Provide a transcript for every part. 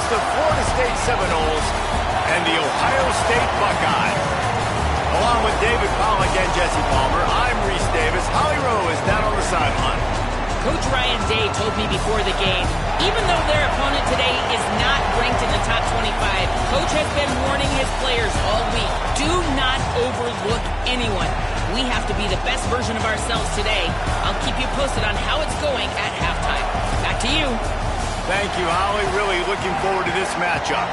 the Florida State Seminoles and the Ohio State Buckeyes. Along with David Pollack and Jesse Palmer, I'm Reese Davis. Holly Rowe is down on the sideline. Coach Ryan Day told me before the game, even though their opponent today is not ranked in the top 25, Coach has been warning his players all week, do not overlook anyone. We have to be the best version of ourselves today. I'll keep you posted on how it's going at halftime. Back to you. Thank you, Holly. Really looking forward to this matchup.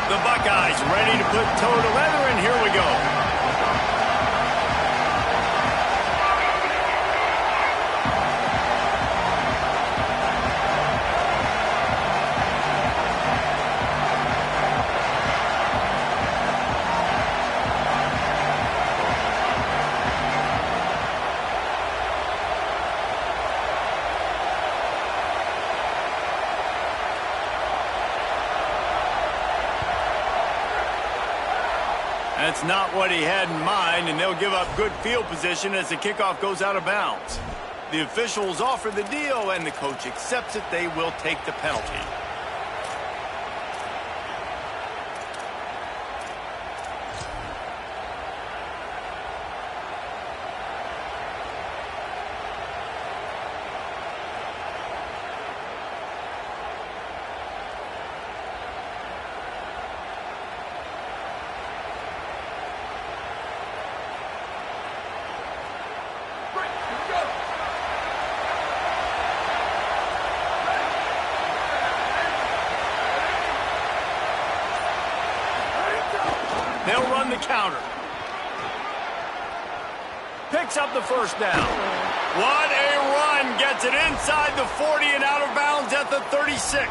The Buckeyes ready to put toe to leather, and here we go. That's not what he had in mind, and they'll give up good field position as the kickoff goes out of bounds. The officials offer the deal, and the coach accepts it. They will take the penalty. They'll run the counter. Picks up the first down. What a run. Gets it inside the 40 and out of bounds at the 36.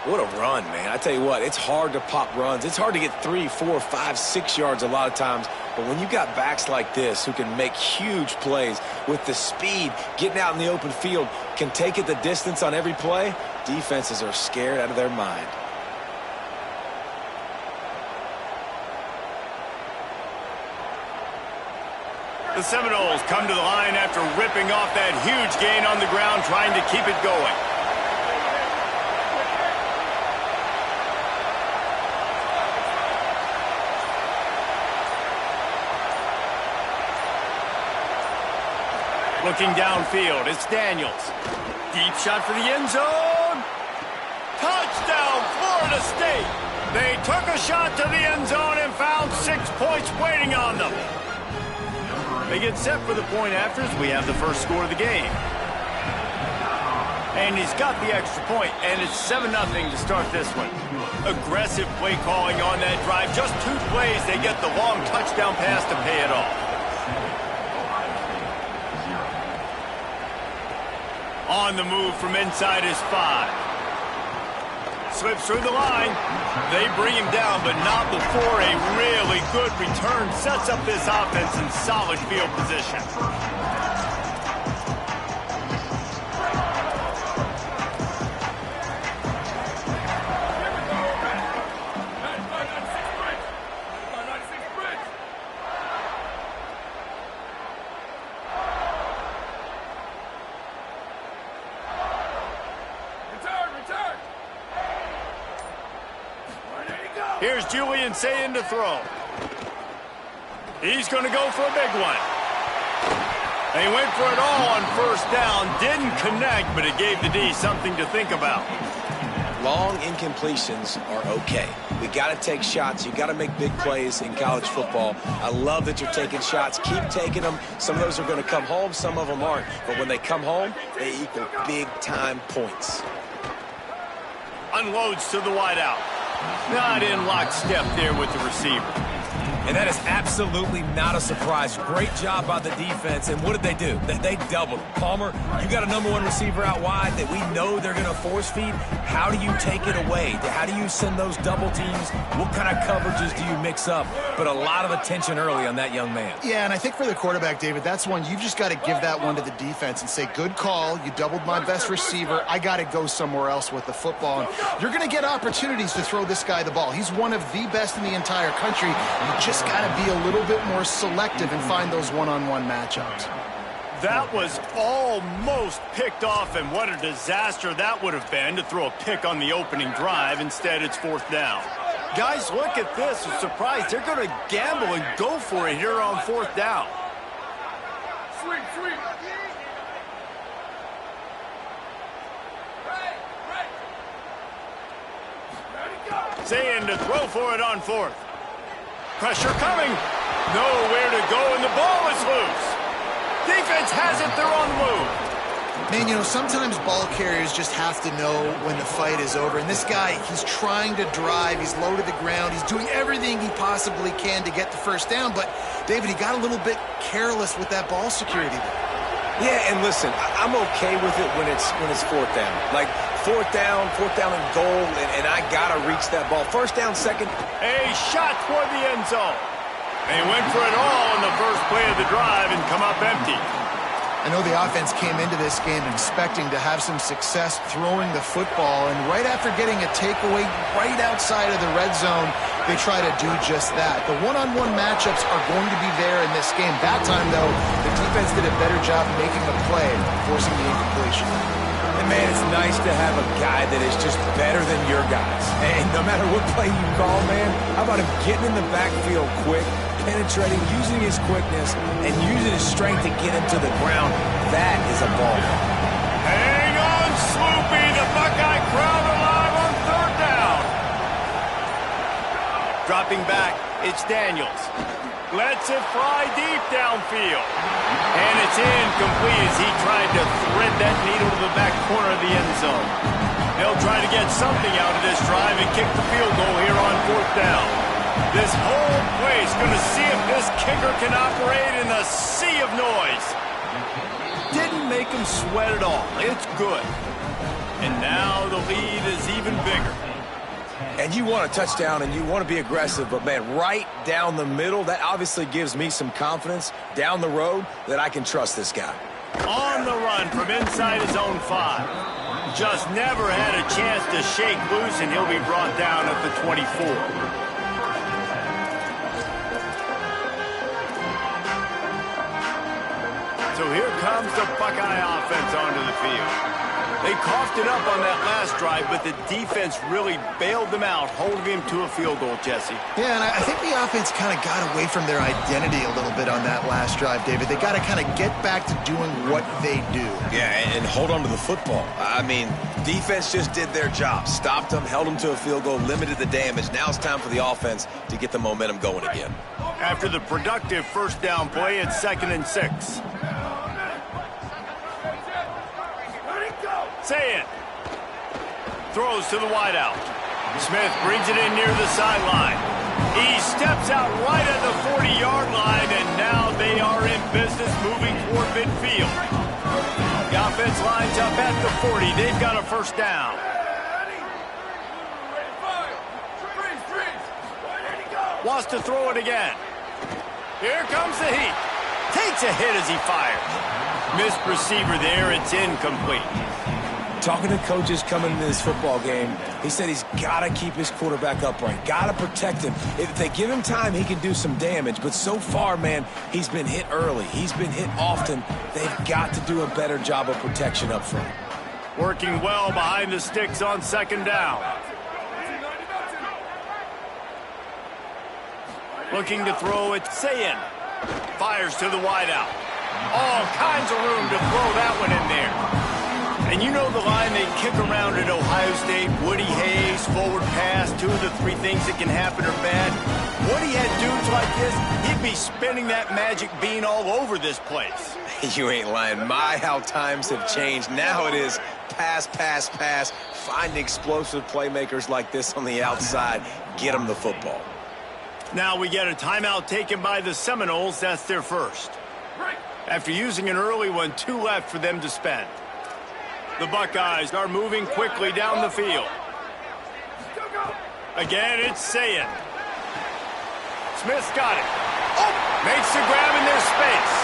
What a run, man. I tell you what, it's hard to pop runs. It's hard to get 3, 4, 5, 6 yards a lot of times. But when you got backs like this who can make huge plays with the speed, getting out in the open field, can take it the distance on every play, defenses are scared out of their mind. The Seminoles come to the line after ripping off that huge gain on the ground, trying to keep it going. Looking downfield, it's Daniels. Deep shot for the end zone. Touchdown, Florida State. They took a shot to the end zone and found 6 points waiting on them. They get set for the point afters. We have the first score of the game. And he's got the extra point, and it's 7-0 to start this one. Aggressive play calling on that drive. Just 2 plays, they get the long touchdown pass to pay it off. On the move from inside his 5. Slips through the line. They bring him down, but not before a really good return sets up this offense in solid field position. Here's Julian Sayin to throw. He's going to go for a big one. They went for it all on first down. Didn't connect, but it gave the D something to think about. Long incompletions are okay. We got to take shots. You got to make big plays in college football. I love that you're taking shots. Keep taking them. Some of those are going to come home. Some of them aren't. But when they come home, they equal big-time points. Unloads to the wideout. Not in lockstep there with the receiver. And that is absolutely not a surprise. Great job by the defense. And what did they do? They doubled him. Palmer, you got a #1 receiver out wide that we know they're going to force feed. How do you take it away? How do you send those double teams? What kind of coverages do you mix up? But a lot of attention early on that young man. Yeah, and I think for the quarterback, David, that's one you've just got to give that one to the defense and say, good call. You doubled my best receiver. I got to go somewhere else with the football. And you're going to get opportunities to throw this guy the ball. He's one of the best in the entire country. You just got to be a little bit more selective and find those one-on-one matchups. That was almost picked off, and what a disaster that would have been to throw a pick on the opening drive. Instead, it's 4th down. Guys, look at this. I'm surprised. They're going to gamble and go for it here on 4th down. Saying to throw for it on 4th. Pressure coming. Nowhere to go, and the ball is loose. Defense has it. They're on the move. Man, you know, sometimes ball carriers just have to know when the fight is over. And this guy, he's trying to drive. He's low to the ground. He's doing everything he possibly can to get the first down. But, David, he got a little bit careless with that ball security there. Yeah, and listen, I'm okay with it when it's 4th down. Like, 4th down and goal, and I got to reach that ball. 1st down, 2nd. A shot toward the end zone. They went for it all in the first play of the drive and come up empty. I know the offense came into this game expecting to have some success throwing the football, and right after getting a takeaway right outside of the red zone, they try to do just that. The one-on-one matchups are going to be there in this game. That time, though, the defense did a better job making a play, forcing the incompletion. And, man, it's nice to have a guy that is just better than your guys. And no matter what play you call, man, how about him getting in the backfield quick, penetrating, using his quickness, and using his strength to get him to the ground? That is a ball. Hang on, Sloopy. The Buckeye crowd alive on 3rd down. Dropping back, it's Daniels. Lets it fly deep downfield. And it's incomplete as he tried to thread that needle to the back corner of the end zone. They'll try to get something out of this drive and kick the field goal here on 4th down. This whole place going to see if this kicker can operate in the sea of noise. Didn't make him sweat at all. It's good. And now the lead is even bigger. And you want a touchdown and you want to be aggressive, but, man, right down the middle, that obviously gives me some confidence down the road that I can trust this guy. On the run from inside his own 5. Just never had a chance to shake loose, and he'll be brought down at the 24. So here comes the Buckeye offense onto the field. They coughed it up on that last drive, but the defense really bailed them out, holding him to a field goal, Jesse. Yeah, and I think the offense kind of got away from their identity a little bit on that last drive, David. They got to kind of get back to doing what they do. Yeah, and hold on to the football. I mean, defense just did their job. Stopped them, held them to a field goal, limited the damage. Now it's time for the offense to get the momentum going again. After the productive 1st down play, it's 2nd and 6. Say it. Throws to the wideout. Smith brings it in near the sideline. He steps out right at the 40-yard line, and now they are in business moving toward midfield. The offense lines up at the 40. They've got a 1st down. Wants to throw it again. Here comes the heat. Takes a hit as he fires. Missed receiver there. It's incomplete. Talking to coaches coming into this football game, he said he's got to keep his quarterback upright, got to protect him. If they give him time, he can do some damage. But so far, man, he's been hit early. He's been hit often. They've got to do a better job of protection up front. Working well behind the sticks on 2nd down. Looking to throw it, Sayin. Fires to the wideout. All kinds of room to throw that one in there. And you know the line they kick around at Ohio State, Woody Hayes, forward pass, 2 of the 3 things that can happen are bad. Woody had dudes like this, he'd be spinning that magic bean all over this place. You ain't lying. My, how times have changed. Now it is pass, pass, pass. Find explosive playmakers like this on the outside. Get them the football. Now we get a timeout taken by the Seminoles. That's their first. After using an early one, 2 left for them to spend. The Buckeyes are moving quickly down the field. Again, it's Sayin. Smith's got it. Oh, makes the grab in their space.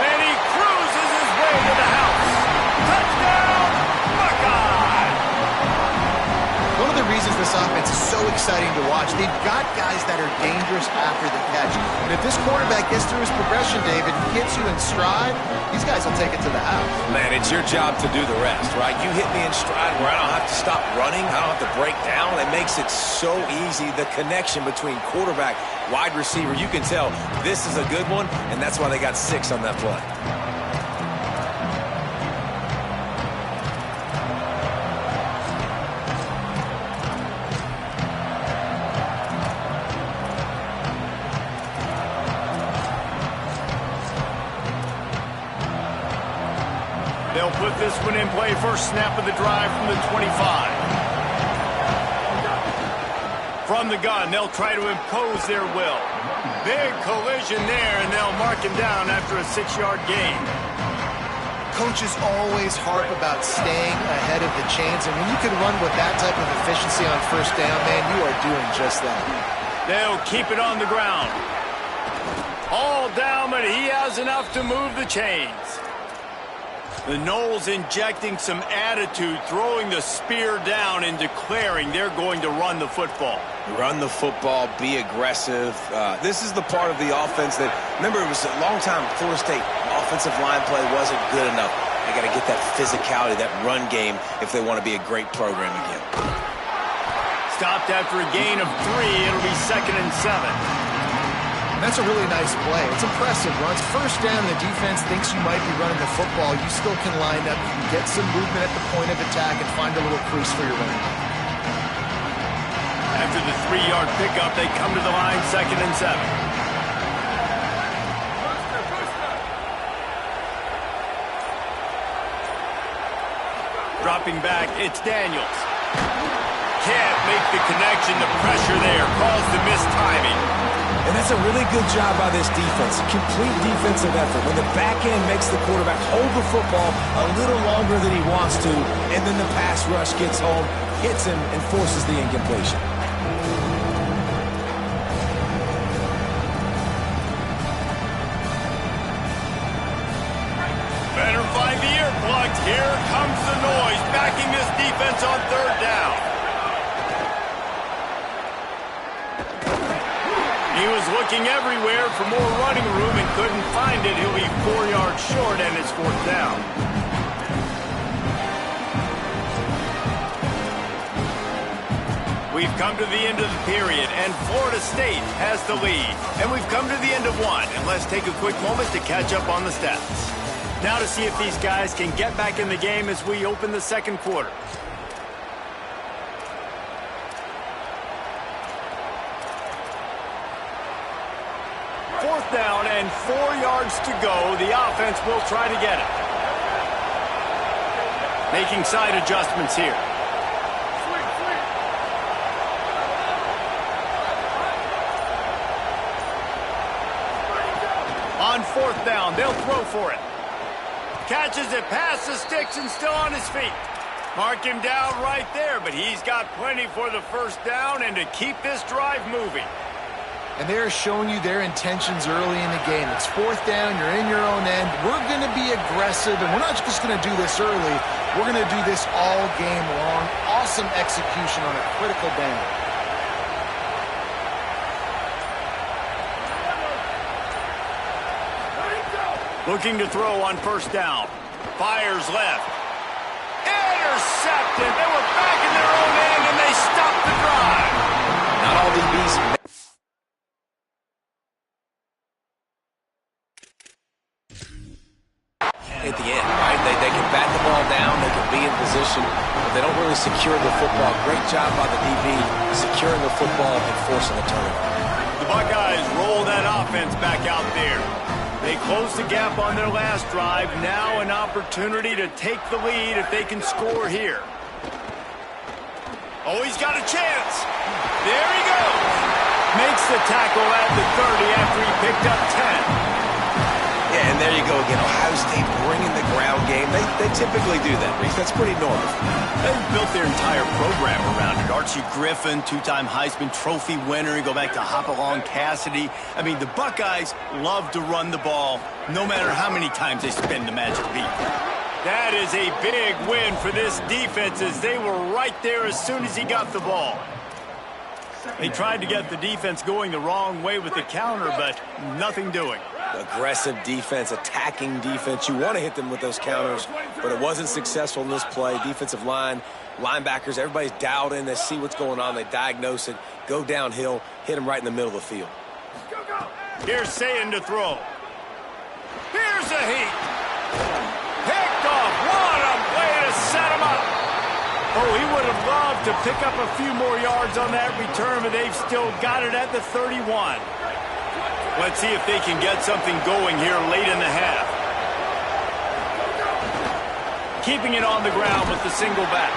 And he cruises his way to the house. Touchdown, Buckeye! One of the reasons this offense is so exciting to watch, they've got guys that are dangerous after the catch. And if this quarterback gets through his progression, David, and hits you in stride, these guys will take it to the house. Man, it's your job to do the rest, right? You hit me in stride where I don't have to stop running. I don't have to break down. It makes it so easy. The connection between quarterback, wide receiver, you can tell this is a good one, and that's why they got 6 on that play. They'll put this one in play. First snap of the drive from the 25. From the gun, they'll try to impose their will. Big collision there, and they'll mark him down after a 6-yard gain. Coaches always harp about staying ahead of the chains, and when you can run with that type of efficiency on first down, man, you are doing just that. They'll keep it on the ground. All down, but he has enough to move the chains. The Noles injecting some attitude, throwing the spear down and declaring they're going to run the football. Run the football, be aggressive. This is the part of the offense that, remember, it was a long time, Florida State offensive line play wasn't good enough. They got to get that physicality, that run game, if they want to be a great program again. Stopped after a gain of 3. It'll be 2nd and 7. And that's a really nice play. It's impressive. Once first down, the defense thinks you might be running the football. You still can line up. You can get some movement at the point of attack and find a little crease for your running. After the 3-yard pickup, they come to the line, 2nd and 7. Dropping back, it's Daniels. Can't make the connection. The pressure there caused the missed timing. And that's a really good job by this defense. Complete defensive effort. When the back end makes the quarterback hold the football a little longer than he wants to, and then the pass rush gets home, hits him, and forces the incompletion. Better find the earplugs. Here comes the noise, backing this defense on 3rd down. He was looking everywhere for more running room and couldn't find it. He'll be 4 yards short, and it's 4th down. We've come to the end of the period, and Florida State has the lead. And we've come to the end of one, and let's take a quick moment to catch up on the stats. Now to see if these guys can get back in the game as we open the 2nd quarter. Down and 4 yards to go. The offense will try to get it. Making side adjustments here. On 4th down, they'll throw for it. Catches it past the sticks and still on his feet. Mark him down right there, but he's got plenty for the 1st down and to keep this drive moving. And they're showing you their intentions early in the game. It's 4th down. You're in your own end. We're going to be aggressive, and we're not just going to do this early. We're going to do this all game long. Awesome execution on a critical down. Looking to throw on 1st down. Fires left. Intercepted. They were back in their own end, and they stopped the drive. Not all DBs. At the end, right? They can bat the ball down, they can be in position, but they don't really secure the football. Great job by the DB securing the football and forcing the turnover. The Buckeyes roll that offense back out there. They close the gap on their last drive. Now an opportunity to take the lead if they can score here. Oh, he's got a chance. There he goes. Makes the tackle at the 30 after he picked up 10. Yeah, and there you go again. Ohio State bringing the ground game. They typically do that, Reese. That's pretty normal. They've built their entire program around it. Archie Griffin, two-time Heisman Trophy winner. You go back to Hopalong Cassidy. I mean, the Buckeyes love to run the ball no matter how many times they spin the magic beat. That is a big win for this defense as they were right there as soon as he got the ball. They tried to get the defense going the wrong way with the counter, but nothing doing. Aggressive defense, attacking defense. You want to hit them with those counters, but it wasn't successful in this play. Defensive line, linebackers, everybody's dialed in. They see what's going on. They diagnose it, go downhill, hit them right in the middle of the field. Here's Sayin to throw. Here's a heat. Picked off. What a way to set him up. Oh, he would have loved to pick up a few more yards on that return, but they've still got it at the 31. Let's see if they can get something going here late in the half. Keeping it on the ground with the single back.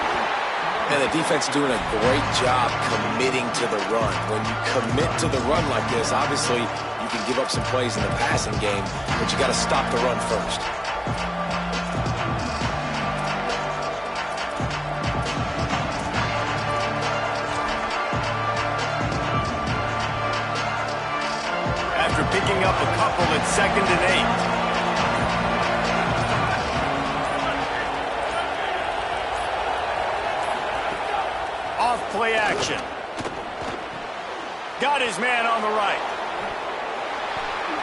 And the defense doing a great job committing to the run. When you commit to the run like this, obviously you can give up some plays in the passing game, but you got to stop the run first. Picking up a couple at 2nd and 8. Off play action. Got his man on the right.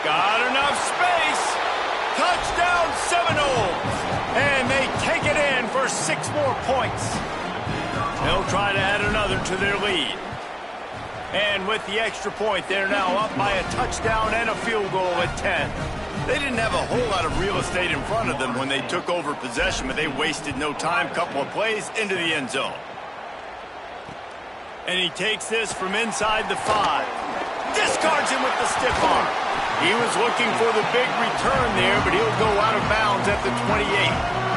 Got enough space. Touchdown Seminoles. And they take it in for 6 more points. They'll try to add another to their lead. And with the extra point, they're now up by a touchdown and a field goal at 10. They didn't have a whole lot of real estate in front of them when they took over possession, but they wasted no time. Couple of plays into the end zone. And he takes this from inside the 5. Discards him with the stiff arm. He was looking for the big return there, but he'll go out of bounds at the 28.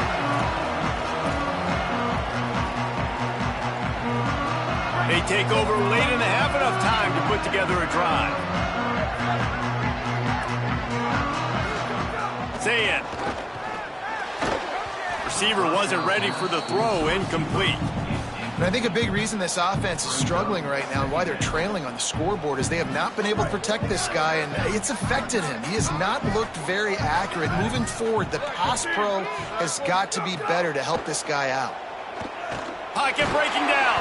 They take over late in the half, enough time to put together a drive. Sayin. Receiver wasn't ready for the throw, incomplete. And I think a big reason this offense is struggling right now and why they're trailing on the scoreboard is they have not been able to protect this guy, and it's affected him. He has not looked very accurate. Moving forward, the pass pro has got to be better to help this guy out. Pocket breaking down.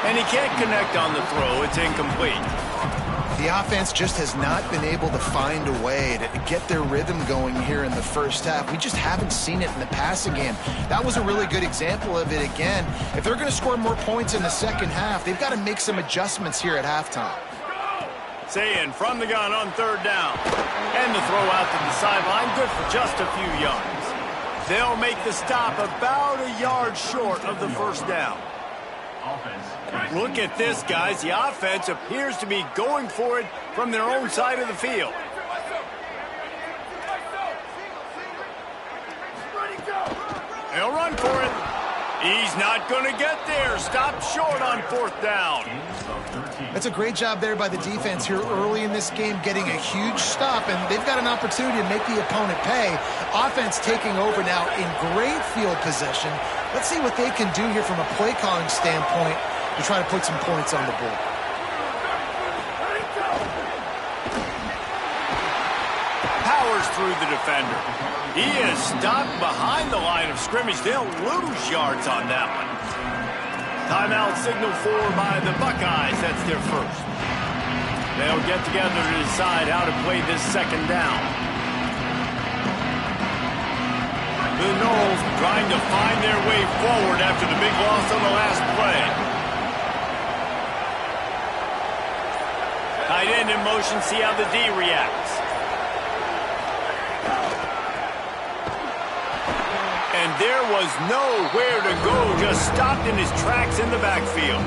And he can't connect on the throw. It's incomplete. The offense just has not been able to find a way to get their rhythm going here in the first half. We just haven't seen it in the passing game. That was a really good example of it again. If they're going to score more points in the second half, they've got to make some adjustments here at halftime. Sayin from the gun on 3rd down. And the throw out to the sideline, good for just a few yards. They'll make the stop about a yard short of the first down. Look at this, guys. The offense appears to be going for it from their own side of the field. They'll run for it. He's not going to get there. Stopped short on 4th down. That's a great job there by the defense here early in this game, getting a huge stop, and they've got an opportunity to make the opponent pay. Offense taking over now in great field position. Let's see what they can do here from a play calling standpoint to try to put some points on the board. Powers through the defender. He is stopped behind the line of scrimmage. They'll lose yards on that one. Timeout signal for by the Buckeyes. That's their first. They'll get together to decide how to play this 2nd down. The Noles trying to find their way forward after the big loss on the last play. Tight end in motion, see how the D reacts. And there was nowhere to go, just stopped in his tracks in the backfield.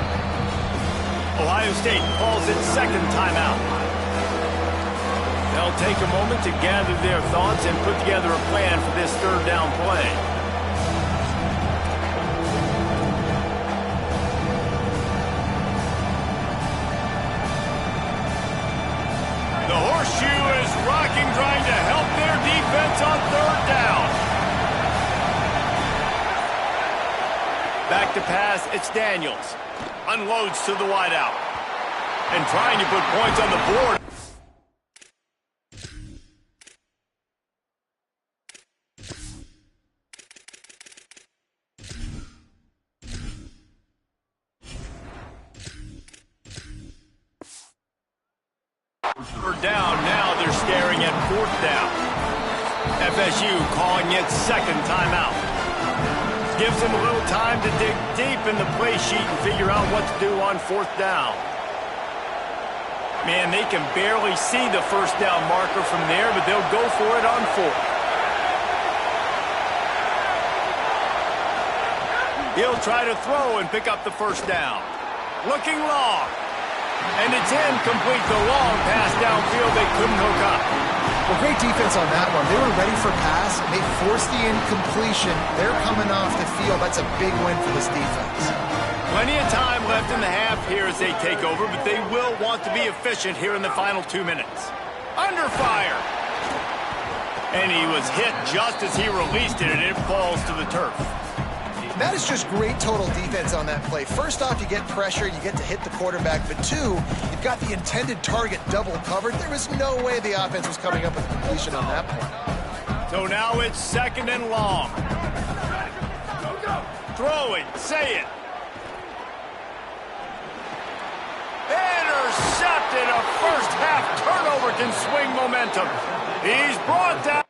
Ohio State calls its 2nd timeout. They'll take a moment to gather their thoughts and put together a plan for this 3rd down play. panicking, trying to help their defense on third down. Back to pass, it's Daniels. Unloads to the wideout. And trying to put points on the board. Third down, now they're staring at fourth down. FSU calling it second timeout. Gives them a little time to dig deep in the play sheet and figure out what to do on fourth down. Man, they can barely see the first down marker from there, but they'll go for it on fourth. He'll try to throw and pick up the first down. Looking long. And it's incomplete. The long pass downfield they couldn't hook up. Well, great defense on that one. They were ready for pass, and they forced the incompletion. They're coming off the field. That's a big win for this defense. Plenty of time left in the half here as they take over, but they will want to be efficient here in the final 2 minutes. Under fire. And he was hit just as he released it, and it falls to the turf. That is just great total defense on that play. First off, you get pressure, you get to hit the quarterback, but two, you've got the intended target double covered. There was no way the offense was coming up with a completion on that point. So now it's second and long. Throw it, say it. Intercepted. A first half turnover can swing momentum. He's brought down.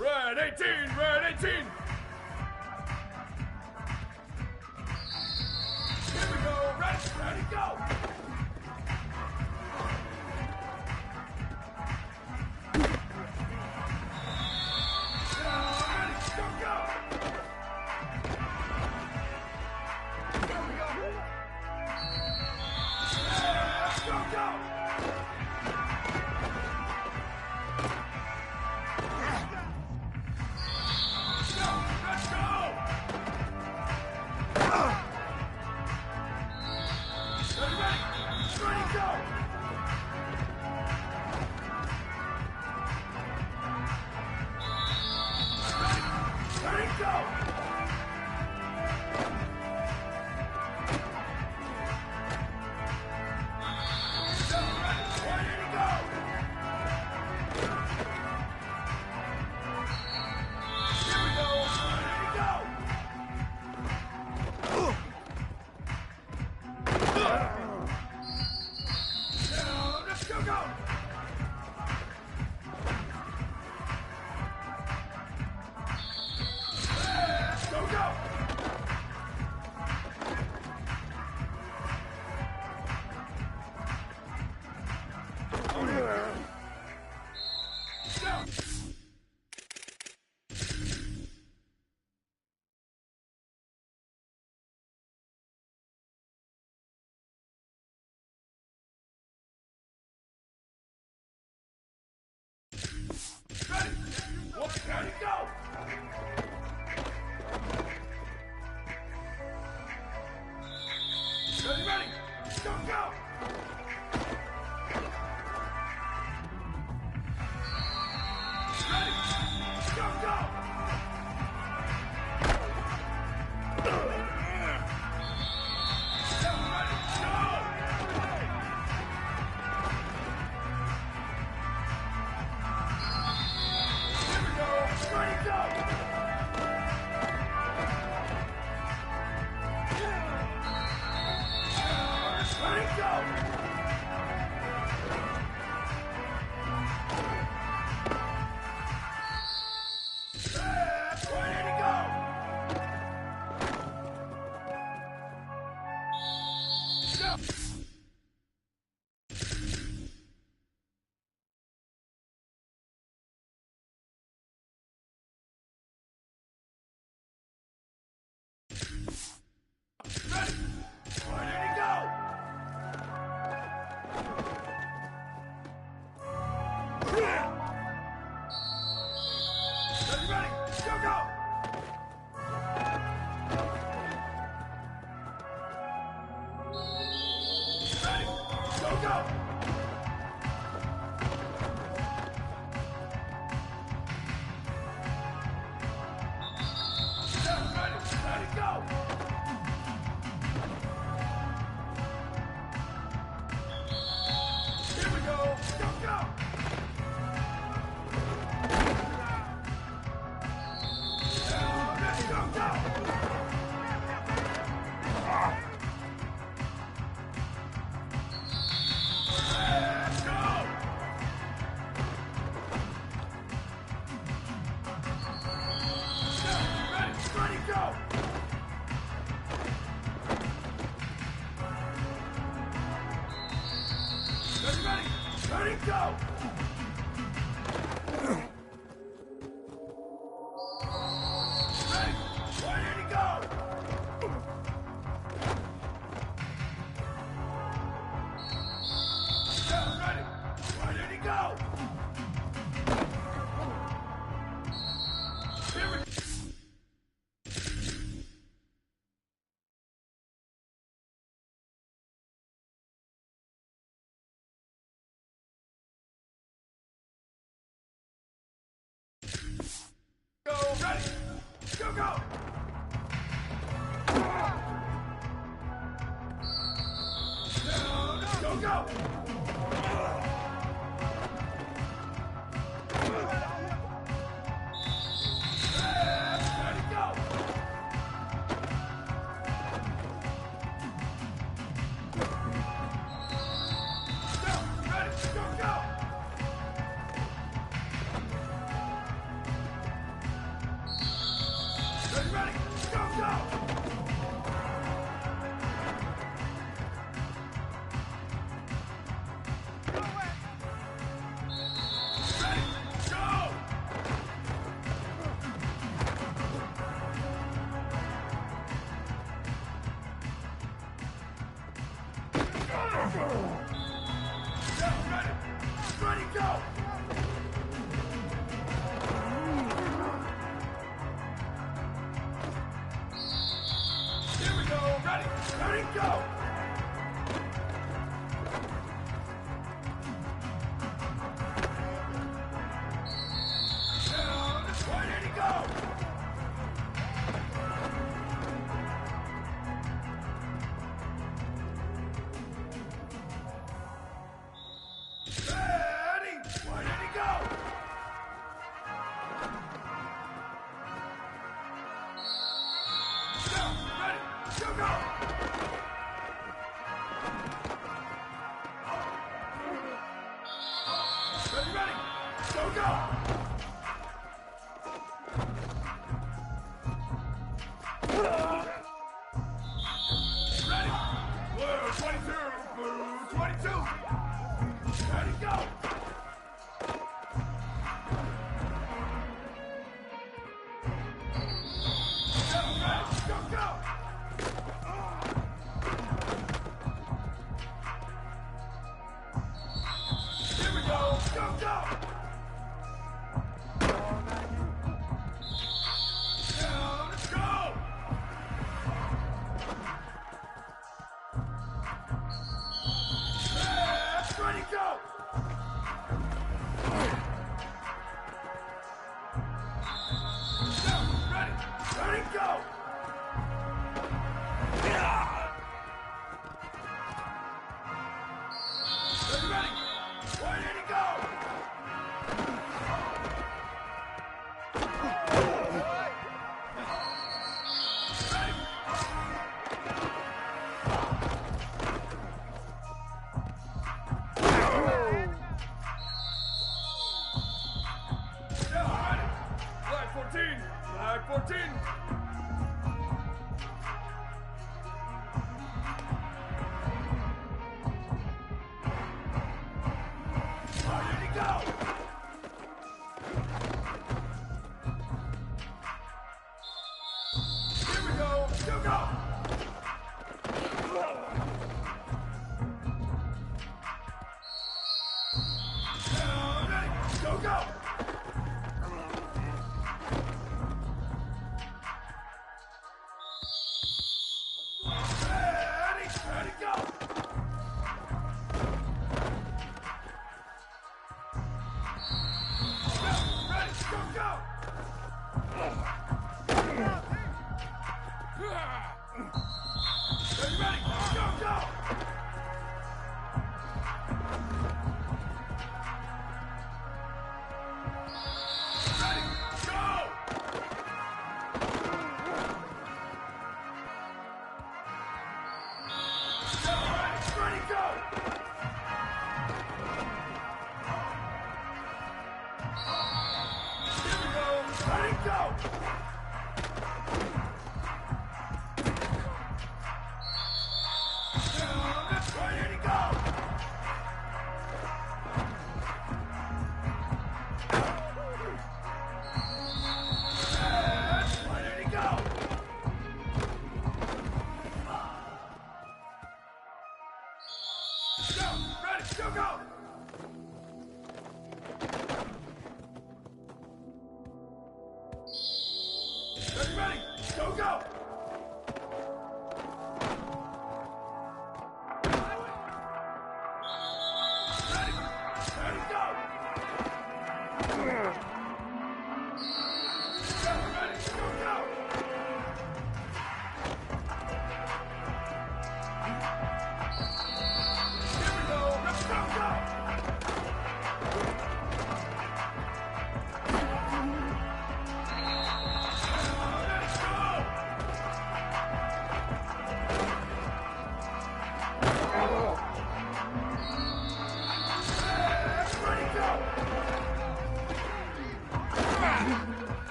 Red 18, red 18. Ready, go!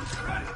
Hey!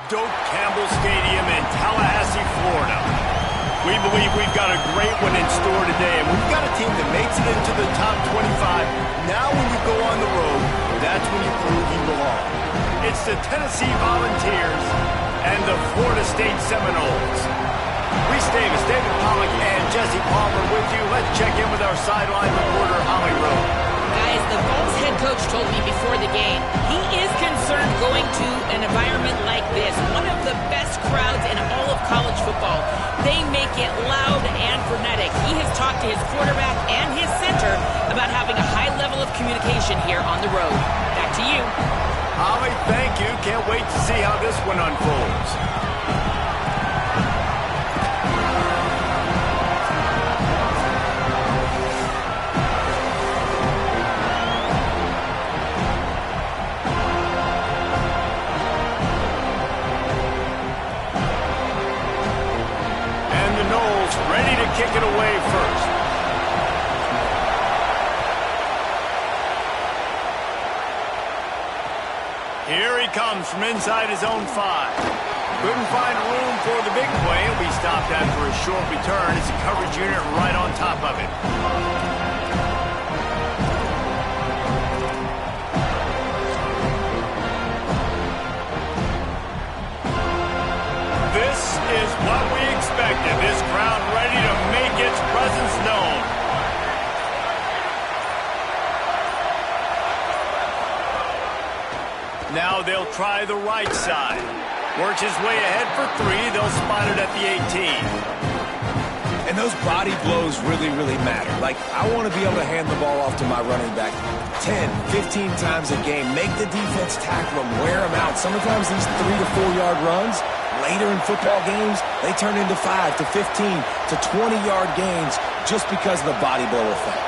Doak Campbell Stadium in Tallahassee, Florida. We believe we've got a great one in store today, and we've got a team that makes it into the top 25. Now when you go on the road, that's when you prove you belong. It's the Tennessee Volunteers and the Florida State Seminoles. Reese Davis, David Pollack, and Jesse Palmer with you. Let's check in with our sideline reporter, Holly Rowe. Guys, the Vols head coach told me before the game he is concerned going to an environment like this, one of the best crowds in all of college football. They make it loud and frenetic. He has talked to his quarterback and his center about having a high level of communication here on the road. Back to you. Holly, thank you. Can't wait to see how this one unfolds. Ready to kick it away first. Here he comes from inside his own 5. Couldn't find room for the big play. He'll be stopped after a short return. It's a coverage unit right on top of it. This is what we expected. This crowd ready to make its presence known. Now they'll try the right side. Works his way ahead for 3. They'll spot it at the 18. And those body blows really, really matter. Like, I want to be able to hand the ball off to my running back 10, 15 times a game. Make the defense tackle them, wear them out. Sometimes these 3 to 4 yard runs, later in football games, they turn into 5 to 15 to 20-yard gains just because of the body blow effect.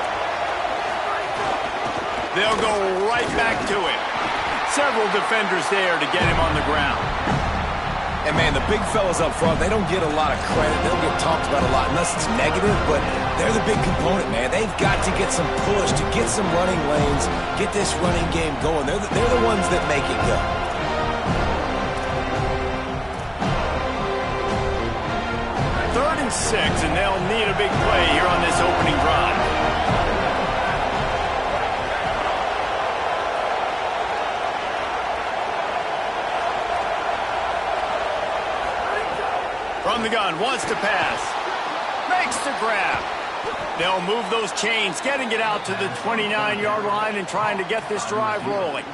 They'll go right back to it. Several defenders there to get him on the ground. And, man, the big fellas up front, they don't get a lot of credit. They don't get talked about a lot unless it's negative, but they're the big component, man. They've got to get some push, to get some running lanes, get this running game going. They're the ones that make it go. Third and 6, and they'll need a big play here on this opening drive. From the gun, wants to pass. Makes the grab. They'll move those chains, getting it out to the 29-yard line and trying to get this drive rolling.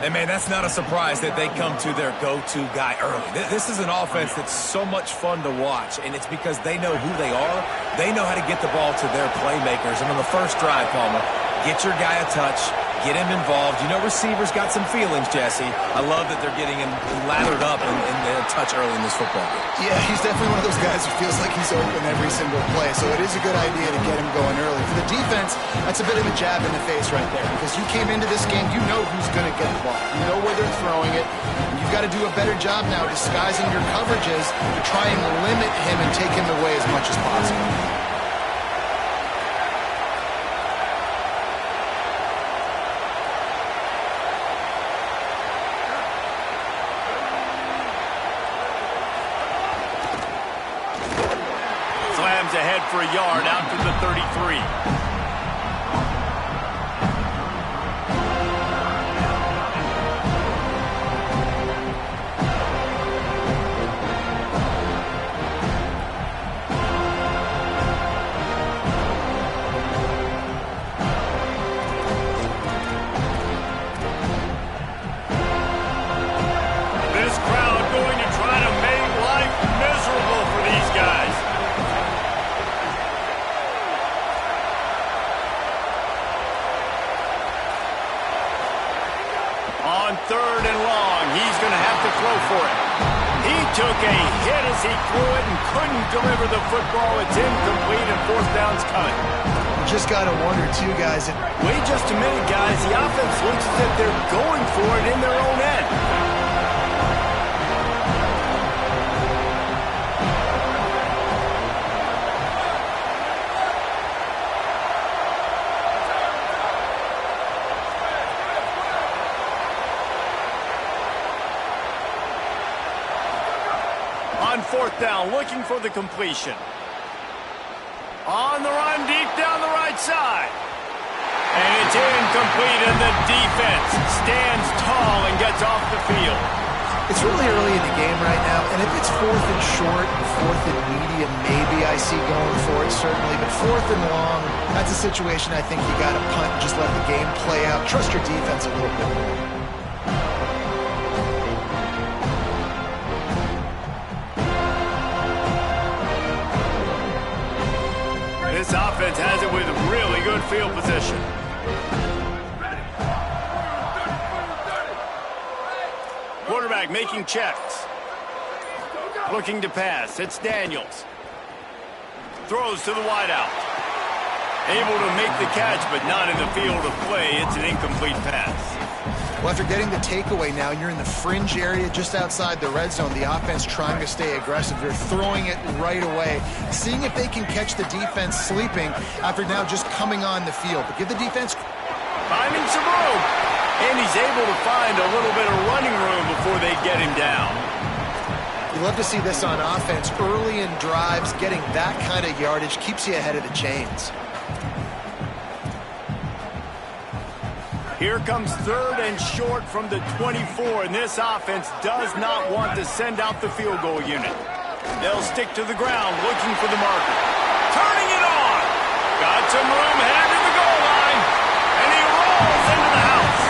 And, man, that's not a surprise that they come to their go-to guy early. This is an offense that's so much fun to watch, and it's because they know who they are. They know how to get the ball to their playmakers. And on the first drive, Palmer, get your guy a touch, get him involved. You know receivers got some feelings, Jesse. I love that they're getting him lathered up and a touch early in this football game. Yeah, he's definitely one of those guys who feels like he's open every single play, so it is a good idea to get him going early. For the defense, that's a bit of a jab in the face right there, because you came into this game, you know who's going to get the ball. You know where they're throwing it. And you've got to do a better job now disguising your coverages to try and limit him and take him away as much as possible. Ahead for a yard out to the 33. This crowd going to try to make life miserable for these guys. On 3rd and long, he's going to have to throw for it. He took a hit as he threw it and couldn't deliver the football. It's incomplete and 4th down's coming. Just got to wonder, too, guys. Wait just a minute, guys. The offense looks as if they're going for it in their own end. 4th down, looking for the completion. On the run, deep down the right side. And it's incomplete, and the defense stands tall and gets off the field. It's really early in the game right now, and if it's 4th and short, 4th and medium, maybe I see going for it, certainly. But 4th and long, that's a situation I think you got to punt and just let the game play out. Trust your defense a little bit more. This offense has it with really good field position. Quarterback making checks. Looking to pass. It's Daniels. Throws to the wideout. Able to make the catch, but not in the field of play. It's an incomplete pass. Well, after getting the takeaway now, you're in the fringe area just outside the red zone. The offense trying to stay aggressive. They're throwing it right away, seeing if they can catch the defense sleeping after now just coming on the field. But give the defense... Finding some room. And he's able to find a little bit of running room before they get him down. You love to see this on offense. Early in drives, getting that kind of yardage keeps you ahead of the chains. Here comes 3rd and short from the 24, and this offense does not want to send out the field goal unit. They'll stick to the ground looking for the marker. Turning it on. Got some room headed to the goal line, and he rolls into the house.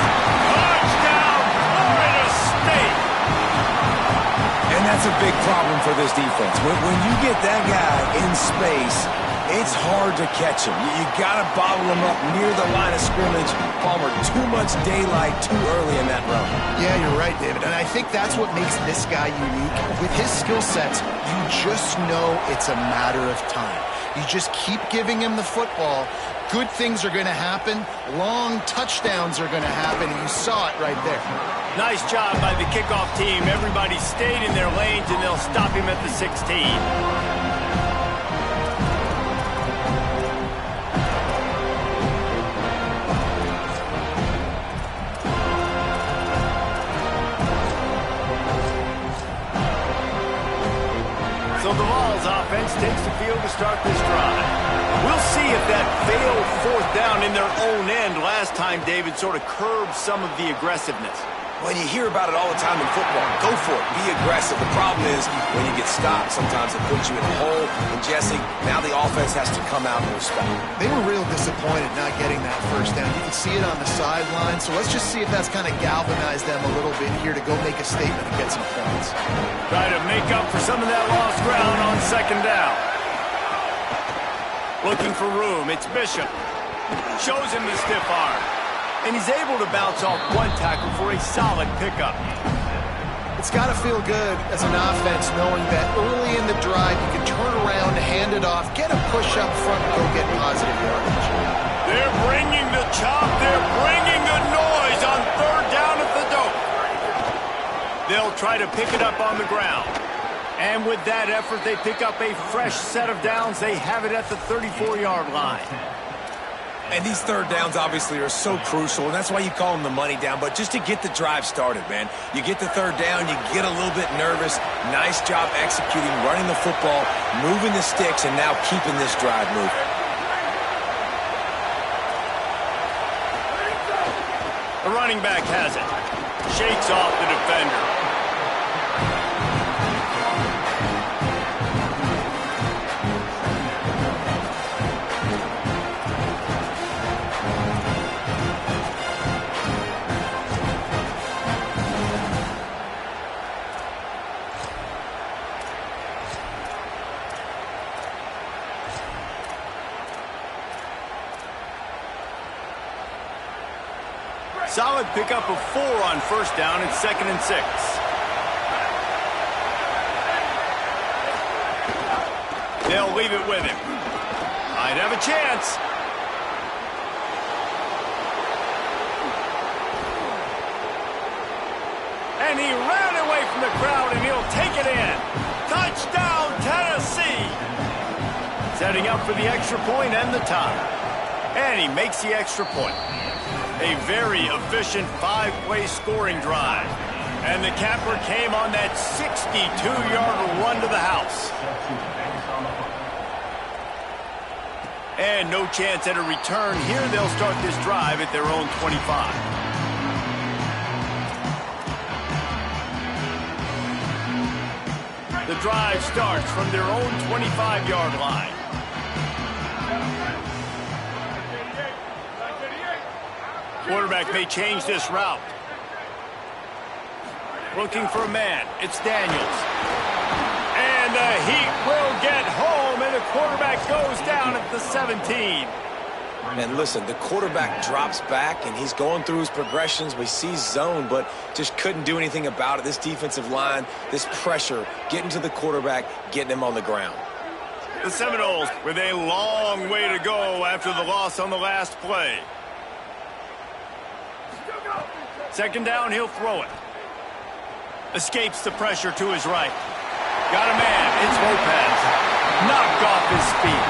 Touchdown, Florida State. And that's a big problem for this defense. When you get that guy in space, it's hard to catch him. You got to bottle him up near the line of scrimmage. Palmer, too much daylight too early in that run. Yeah, you're right, David. And I think that's what makes this guy unique. With his skill sets, you just know it's a matter of time. You just keep giving him the football. Good things are going to happen. Long touchdowns are going to happen. And you saw it right there. Nice job by the kickoff team. Everybody stayed in their lanes, and they'll stop him at the 16. So the Vols offense takes the field to start this drive. We'll see if that failed 4th down in their own end last time, David, sort of curbed some of the aggressiveness. Well, you hear about it all the time in football. Go for it. Be aggressive. The problem is when you get stopped, sometimes it puts you in a hole. And, Jesse, now the offense has to come out and respond. They were real disappointed not getting that 1st down. You can see it on the sideline. So let's just see if that's kind of galvanized them a little bit here to go make a statement and get some points. Try to make up for some of that lost ground on 2nd down. Looking for room. It's Bishop. Shows him the stiff arm. And he's able to bounce off one tackle for a solid pickup. It's got to feel good as an offense knowing that early in the drive you can turn around, hand it off, get a push up front, and go get positive yardage. They're bringing the chop. They're bringing the noise on 3rd down at the dope. They'll try to pick it up on the ground. And with that effort, they pick up a fresh set of downs. They have it at the 34-yard line. And these 3rd downs obviously are so crucial, and that's why you call them the money down. But just to get the drive started, man, you get the 3rd down, you get a little bit nervous. Nice job executing, running the football, moving the sticks, and now keeping this drive moving. The running back has it. Shakes off the defender. Solid pickup of 4 on 1st down and 2nd and 6. They'll leave it with him. Might have a chance. And he ran away from the crowd, and he'll take it in. Touchdown, Tennessee! Setting up for the extra point and the tie. And he makes the extra point. A very efficient 5-play scoring drive. And the capper came on that 62-yard run to the house. And no chance at a return here. They'll start this drive at their own 25. The drive starts from their own 25-yard line. Quarterback may change this route. Looking for a man. It's Daniels. And the Heat will get home, and the quarterback goes down at the 17. And listen, the quarterback drops back, and he's going through his progressions. We see zone, but just couldn't do anything about it. This defensive line, this pressure, getting to the quarterback, getting him on the ground. The Seminoles with a long way to go after the loss on the last play. Second down, he'll throw it. Escapes the pressure to his right. Got a man. It's Lopez. Knocked off his feet.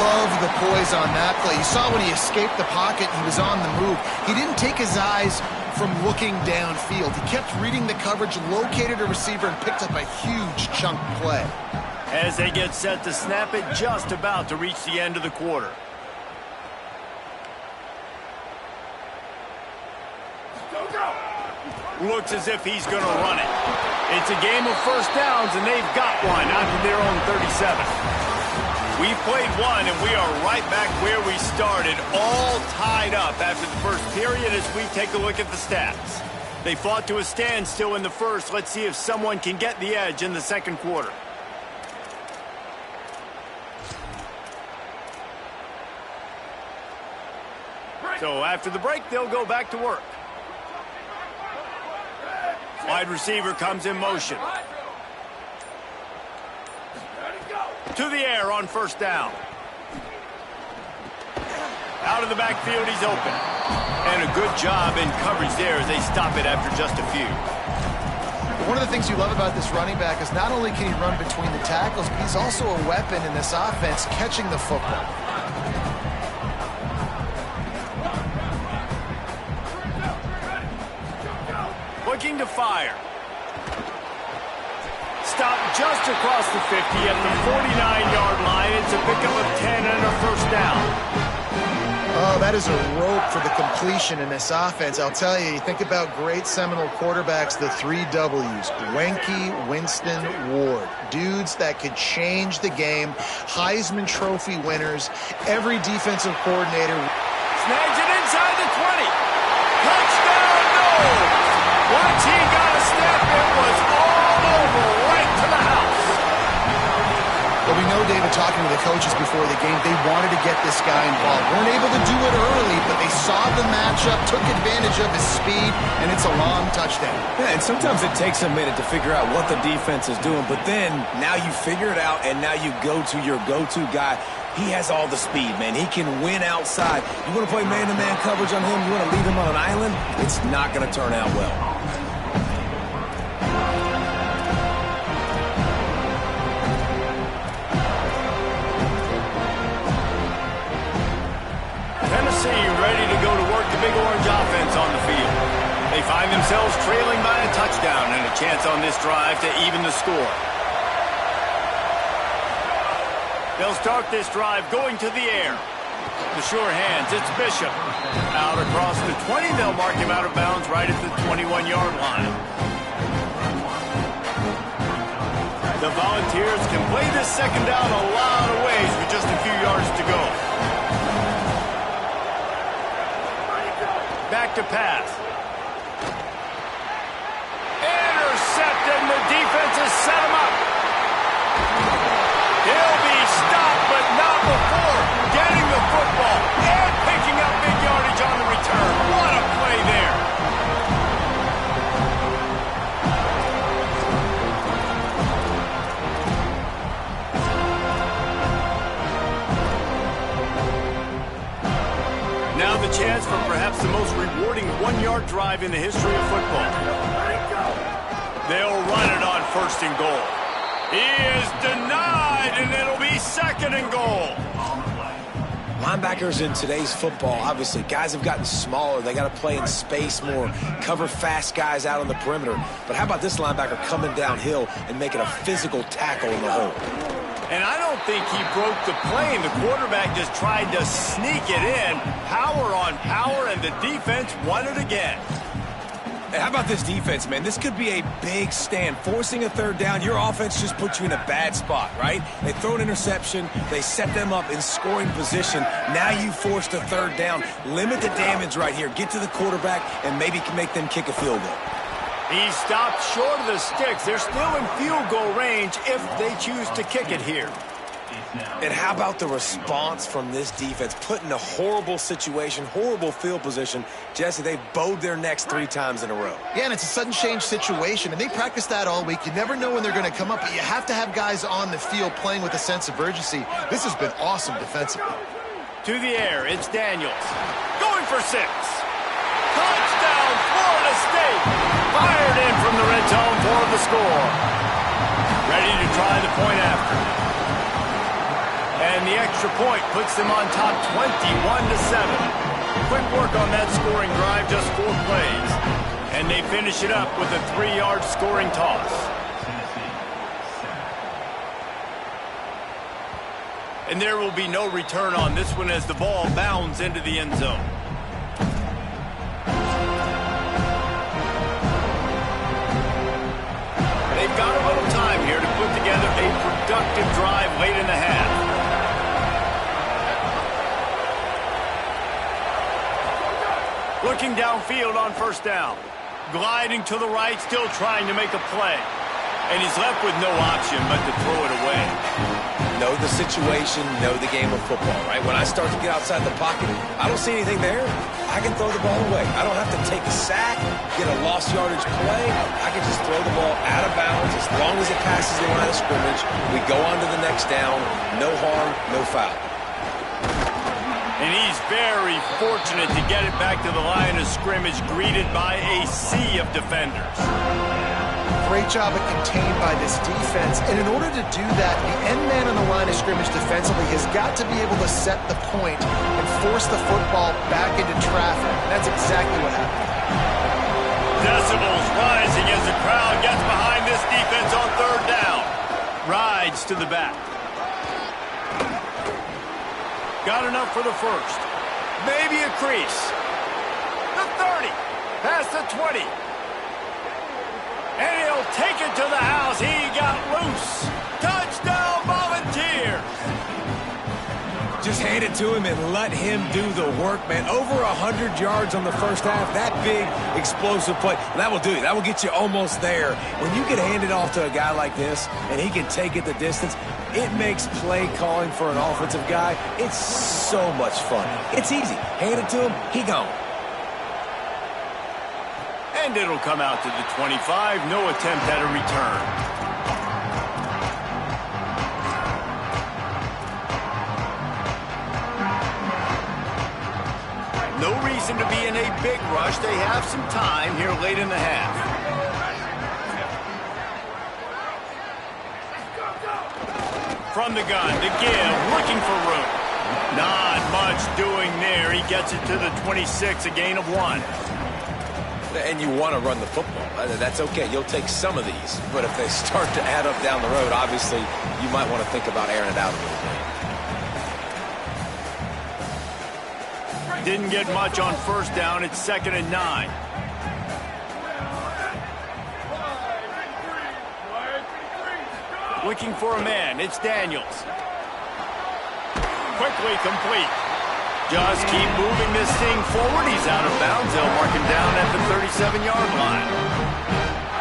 Love the poise on that play. You saw when he escaped the pocket, he was on the move. He didn't take his eyes from looking downfield. He kept reading the coverage, located a receiver, and picked up a huge chunk play. As they get set to snap it, just about to reach the end of the quarter. Looks as if he's going to run it. It's a game of first downs, and they've got one out of their own 37. We've played one, and we are right back where we started, all tied up after the first period as we take a look at the stats. They fought to a standstill in the first. Let's see if someone can get the edge in the second quarter. So after the break, they'll go back to work. Wide receiver comes in motion. To the air on first down. Out of the backfield, he's open. And a good job in coverage there as they stop it after just a few. One of the things you love about this running back is not only can he run between the tackles, but he's also a weapon in this offense catching the football. Looking to fire. Stopped just across the 50 at the 49-yard line. It's a pickup of 10 and a first down. Oh, that is a rope for the completion in this offense. I'll tell you, you think about great Seminole quarterbacks, the 3 W's, Wenke, Winston, Ward. Dudes that could change the game, Heisman Trophy winners, every defensive coordinator. Snags it inside the 20. Touchdown, no! Once he got a step, it was all over, right to the house. Well, we know, David, talking to the coaches before the game, they wanted to get this guy involved. Weren't able to do it early, but they saw the matchup, took advantage of his speed, and it's a long touchdown. Yeah, and sometimes it takes a minute to figure out what the defense is doing, but then now you figure it out, and now you go to your go-to guy. He has all the speed, man. He can win outside. You want to play man-to-man coverage on him? You want to leave him on an island? It's not going to turn out well. Tennessee ready to go to work the Big Orange offense on the field. They find themselves trailing by a touchdown and a chance on this drive to even the score. They'll start this drive going to the air. The sure hands, it's Bishop. Out across the 20, they'll mark him out of bounds right at the 21-yard line. The Volunteers can play this second down a lot of ways with just a few yards to go. Back to pass. Intercepted, and the defense has set him up. He'll be stopped, but not before getting the football and picking up big yardage on the return. What a play there. Now the chance for perhaps the most rewarding one-yard drive in the history of football. They'll run it on first and goal. He is denied, and it'll be second and goal. Linebackers in today's football, obviously, guys have gotten smaller. They got to play in space more, cover fast guys out on the perimeter. But how about this linebacker coming downhill and making a physical tackle in the hole? And I don't think he broke the plane. The quarterback just tried to sneak it in. Power on power, and the defense won it again. Hey, how about this defense, man? This could be a big stand. Forcing a third down, your offense just puts you in a bad spot, right? They throw an interception. They set them up in scoring position. Now you forced a third down. Limit the damage right here. Get to the quarterback and maybe can make them kick a field goal. He stopped short of the sticks. They're still in field goal range if they choose to kick it here. And how about the response from this defense? Put in a horrible situation, horrible field position. Jesse, they've bowed their necks 3 times in a row. Yeah, and it's a sudden change situation, and they practice that all week. You never know when they're going to come up, but you have to have guys on the field playing with a sense of urgency. This has been awesome defensively. To the air, it's Daniels. Going for 6. Touchdown, Florida State. Fired in from the red zone for the score. Ready to try the point after. And the extra point puts them on top 21-7. Quick work on that scoring drive, just 4 plays. And they finish it up with a 3-yard scoring toss. And there will be no return on this one as the ball bounds into the end zone. They've got a little time here to put together a productive drive late in the half. Looking downfield on first down. Gliding to the right, still trying to make a play. And he's left with no option but to throw it away. Know the situation, know the game of football, right? When I start to get outside the pocket, I don't see anything there. I can throw the ball away. I don't have to take a sack, get a lost yardage play. I can just throw the ball out of bounds as long as it passes the line of scrimmage. We go on to the next down. No harm, no foul. And he's very fortunate to get it back to the line of scrimmage, greeted by a sea of defenders. Great job of contained by this defense. And in order to do that, the end man on the line of scrimmage defensively has got to be able to set the point and force the football back into traffic. And that's exactly what happened. Decibels rising as the crowd gets behind this defense on third down. Rides to the back. Got enough for the first. Maybe a crease. The 30. Past the 20. And he'll take it to the house. He got loose. Touchdown, Volunteers. Just hand it to him and let him do the work, man. Over 100 yards on the first half. That big, explosive play. That will do it. That will get you almost there. When you get handed off to a guy like this and he can take it the distance, it makes play calling for an offensive guy, it's so much fun. It's easy. Hand it to him, he gone. And it'll come out to the 25. No attempt at a return. No reason to be in a big rush. They have some time here late in the half. From the gun, the give, looking for room. Not much doing there. He gets it to the 26, a gain of 1. And you want to run the football. That's okay. You'll take some of these. But if they start to add up down the road, obviously, you might want to think about airing it out a little bit. Didn't get much on first down. It's 2nd and 9. Looking for a man. It's Daniels. Quickly complete. Just keep moving this thing forward. He's out of bounds. They'll mark him down at the 37-yard line.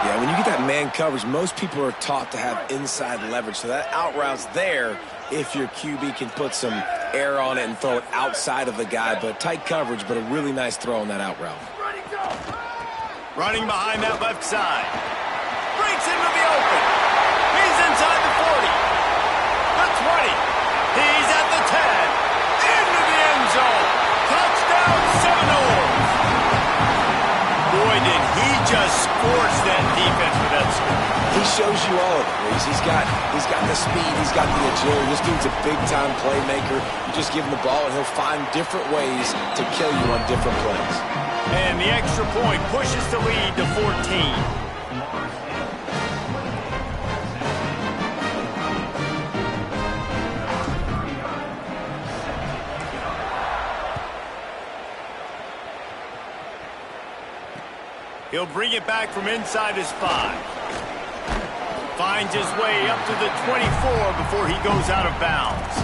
Yeah, when you get that man coverage, most people are taught to have inside leverage. So that out route's there if your QB can put some air on it and throw it outside of the guy. But tight coverage, but a really nice throw on that out route. Running behind that left side. Breaks into the open. He's inside the 40. The 20. He's at the 10. Into the end zone. Touchdown, Seminoles. Boy, did he just scorch that defense with that score. He he shows you all of it. He's got the speed, he's got the agility. This dude's a big-time playmaker. You just give him the ball, and he'll find different ways to kill you on different plays. And the extra point pushes the lead to 14. He'll bring it back from inside his 5. Finds his way up to the 24 before he goes out of bounds.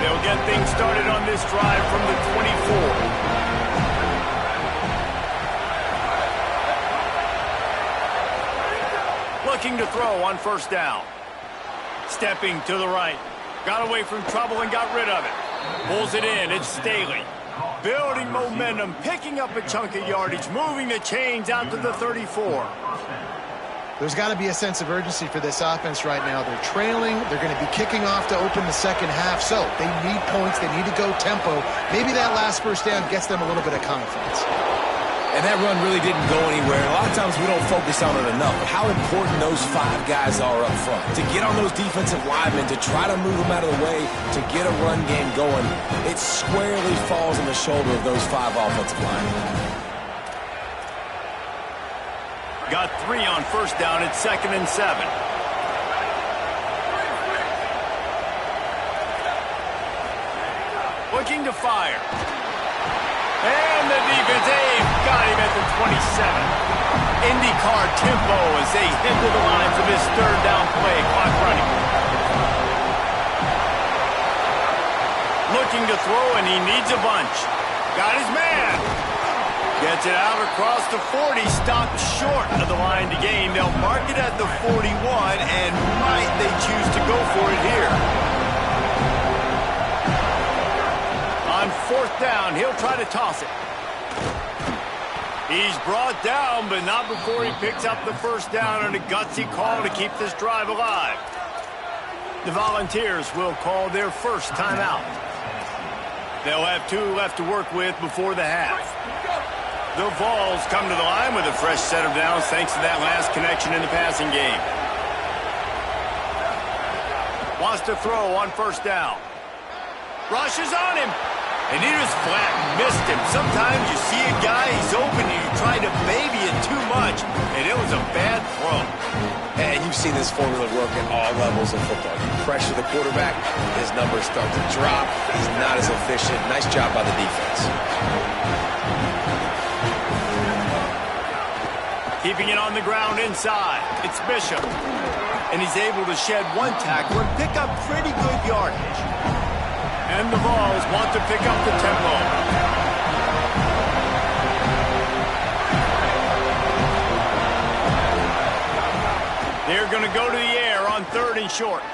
They'll get things started on this drive from the 24. Looking to throw on first down. Stepping to the right. Got away from trouble and got rid of it. Pulls it in. It's Staley. Building momentum, picking up a chunk of yardage, moving the chains out to the 34. There's got to be a sense of urgency for this offense right now. They're trailing. They're going to be kicking off to open the second half. So they need points. They need to go tempo. Maybe that last first down gets them a little bit of confidence. And that run really didn't go anywhere. A lot of times we don't focus on it enough, but how important those 5 guys are up front. To get on those defensive linemen, to try to move them out of the way, to get a run game going, it squarely falls on the shoulder of those 5 offensive linemen. Got 3 on first down. It's 2nd and 7. Looking to fire. And the defense, got him at the 27. IndyCar tempo as they head to the line for this 3rd down play. Clock running. Looking to throw, and he needs a bunch. Got his man. Gets it out across the 40. Stopped short of the line to gain. They'll mark it at the 41, and might they choose to go for it here. On 4th down, he'll try to toss it. He's brought down, but not before he picks up the first down on a gutsy call to keep this drive alive. The Volunteers will call their first timeout. They'll have 2 left to work with before the half. The Vols come to the line with a fresh set of downs thanks to that last connection in the passing game. Wants to throw on first down. Rushes on him. And he was flat, missed him. Sometimes you see a guy, he's open, and you try to baby it too much, and it was a bad throw. And you've seen this formula work at all levels of football. You pressure the quarterback, his numbers start to drop. He's not as efficient. Nice job by the defense. Keeping it on the ground inside. It's Bishop. And he's able to shed 1 tackle and pick up pretty good yardage. And the Vols want to pick up the tempo. They're going to go to the air on 3rd and short.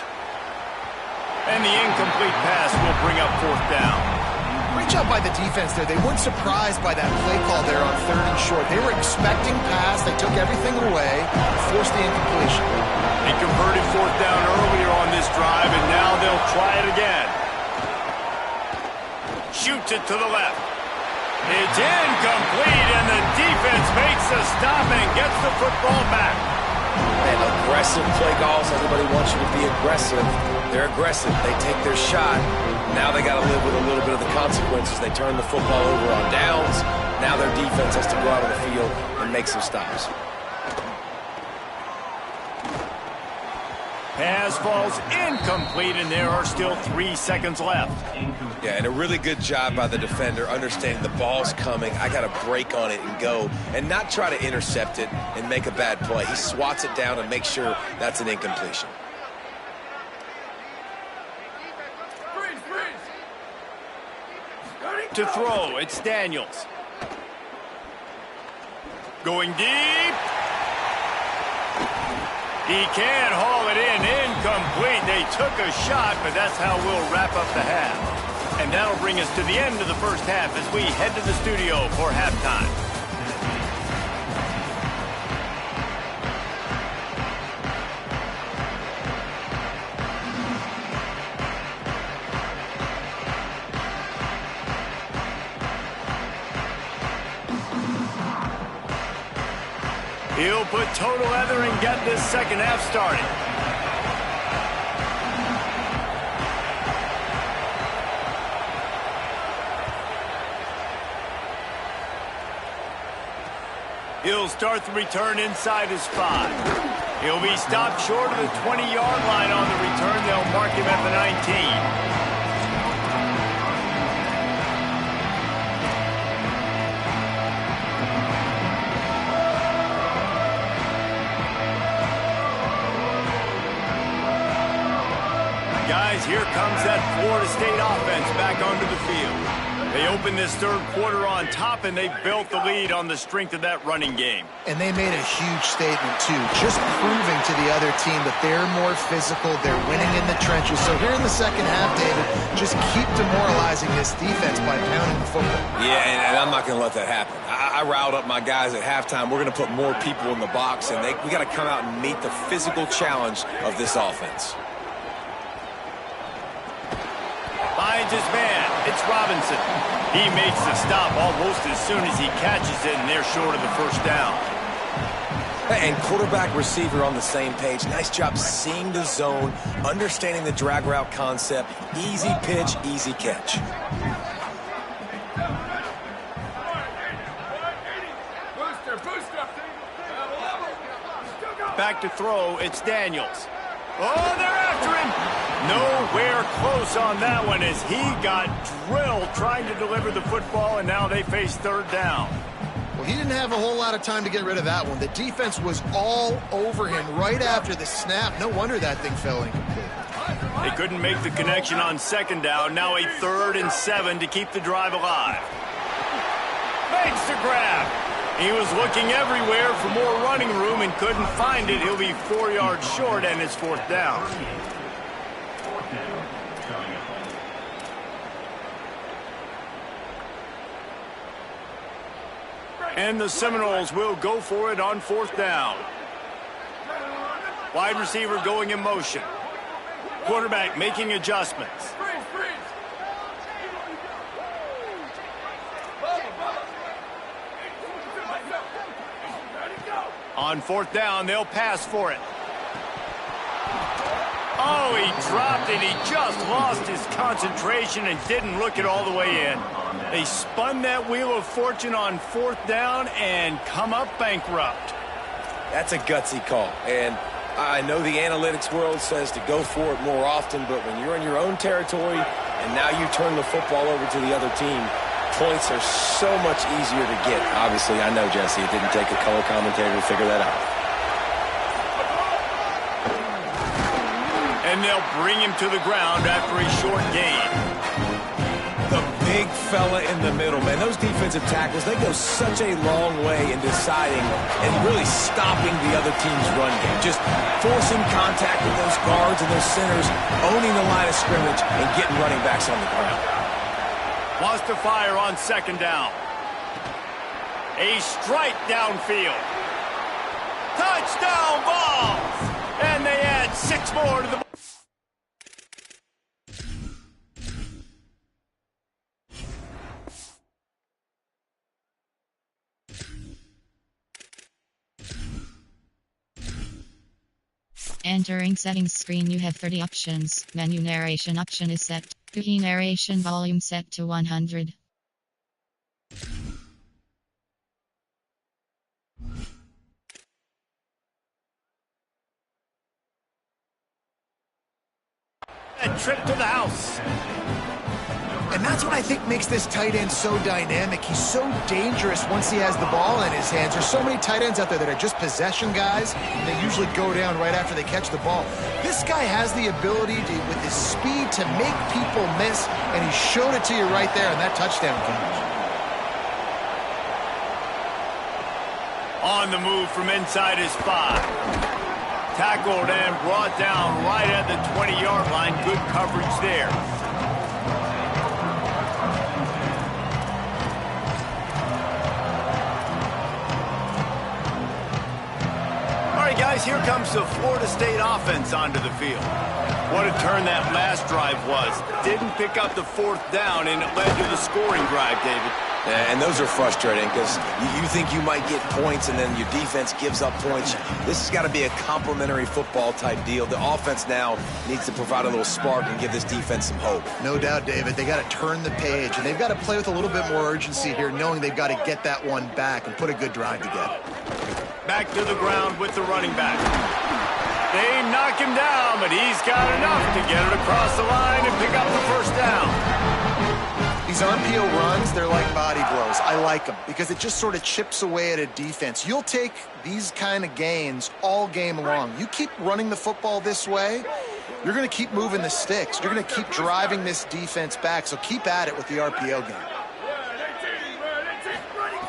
And the incomplete pass will bring up 4th down. Great job by the defense there. They weren't surprised by that play call there on 3rd and short. They were expecting pass. They took everything away and forced the incompletion. They converted 4th down earlier on this drive, and now they'll try it again. Shoots it to the left. It's incomplete, and the defense makes the stop and gets the football back. Man, aggressive play calls. Everybody wants you to be aggressive. They're aggressive. They take their shot. Now they got to live with a little bit of the consequences. They turn the football over on downs. Now their defense has to go out on the field and make some stops. Pass falls incomplete, and there are still 3 seconds left. Yeah, and a really good job by the defender, understanding the ball's coming. I got to break on it and go, and not try to intercept it and make a bad play. He swats it down and makes sure that's an incompletion. To throw, it's Daniels. Going deep. He can't haul it in. Incomplete. They took a shot, but that's how we'll wrap up the half. And that'll bring us to the end of the first half as we head to the studio for halftime. He'll put total leather and get this second half started. He'll start the return inside his 5. He'll be stopped short of the 20-yard line on the return. They'll mark him at the 19. Guys, here comes that Florida State offense back onto the field. They opened this third quarter on top, and they built the lead on the strength of that running game. And they made a huge statement, too, just proving to the other team that they're more physical, they're winning in the trenches. So here in the second half, David, just keep demoralizing this defense by pounding the football. Yeah, and I'm not going to let that happen. I riled up my guys at halftime. We're going to put more people in the box, and we got to come out and meet the physical challenge of this offense. Finds his man. It's Robinson. He makes the stop almost as soon as he catches it, and they're short of the first down. And quarterback receiver on the same page. Nice job seeing the zone, understanding the drag route concept. Easy pitch, easy catch. Back to throw. It's Daniels. Oh, they're after him. Nowhere close on that one as he got drilled trying to deliver the football, and now they face third down. Well, he didn't have a whole lot of time to get rid of that one. The defense was all over him right after the snap. No wonder that thing fell incomplete. They couldn't make the connection on second down. Now a 3rd and 7 to keep the drive alive. Makes the grab. He was looking everywhere for more running room and couldn't find it. He'll be 4 yards short, and it's 4th down. And the Seminoles will go for it on 4th down. Wide receiver going in motion. Quarterback making adjustments. On 4th down, they'll pass for it. Oh, he dropped it. He just lost his concentration and didn't look it all the way in. They spun that wheel of fortune on 4th down and come up bankrupt. That's a gutsy call. And I know the analytics world says to go for it more often, but when you're in your own territory and now you turn the football over to the other team, points are so much easier to get. Obviously, I know, Jesse, it didn't take a color commentator to figure that out. And they'll bring him to the ground after a short gain. The big fella in the middle, man. Those defensive tackles, they go such a long way in deciding and really stopping the other team's run game. Just forcing contact with those guards and those centers, owning the line of scrimmage, and getting running backs on the ground. Wants to fire on second down. A strike downfield. Touchdown Vols! And they add 6 more to the... Entering settings screen, you have 30 options. Menu narration option is set. Key narration volume set to 100. A trip to the house. And that's what I think makes this tight end so dynamic. He's so dangerous once he has the ball in his hands. There's so many tight ends out there that are just possession guys, and they usually go down right after they catch the ball. This guy has the ability to, with his speed, to make people miss, and he showed it to you right there in that touchdown catch. On the move from inside his 5. Tackled and brought down right at the 20-yard line. Good coverage there. Guys, here comes the Florida State offense onto the field. What a turn that last drive was. Didn't pick up the 4th down, and it led to the scoring drive, David. And those are frustrating because you think you might get points and then your defense gives up points. This has got to be a complementary football type deal. The offense now needs to provide a little spark and give this defense some hope. No doubt, David. They got to turn the page, and they've got to play with a little bit more urgency here, knowing they've got to get that one back and put a good drive together. Back to the ground with the running back. They knock him down, but he's got enough to get it across the line and pick up the first down. These RPO runs, they're like body blows. I like them because it just sort of chips away at a defense. You'll take these kind of gains all game long. You keep running the football this way, you're going to keep moving the sticks. You're going to keep driving this defense back, so keep at it with the RPO game.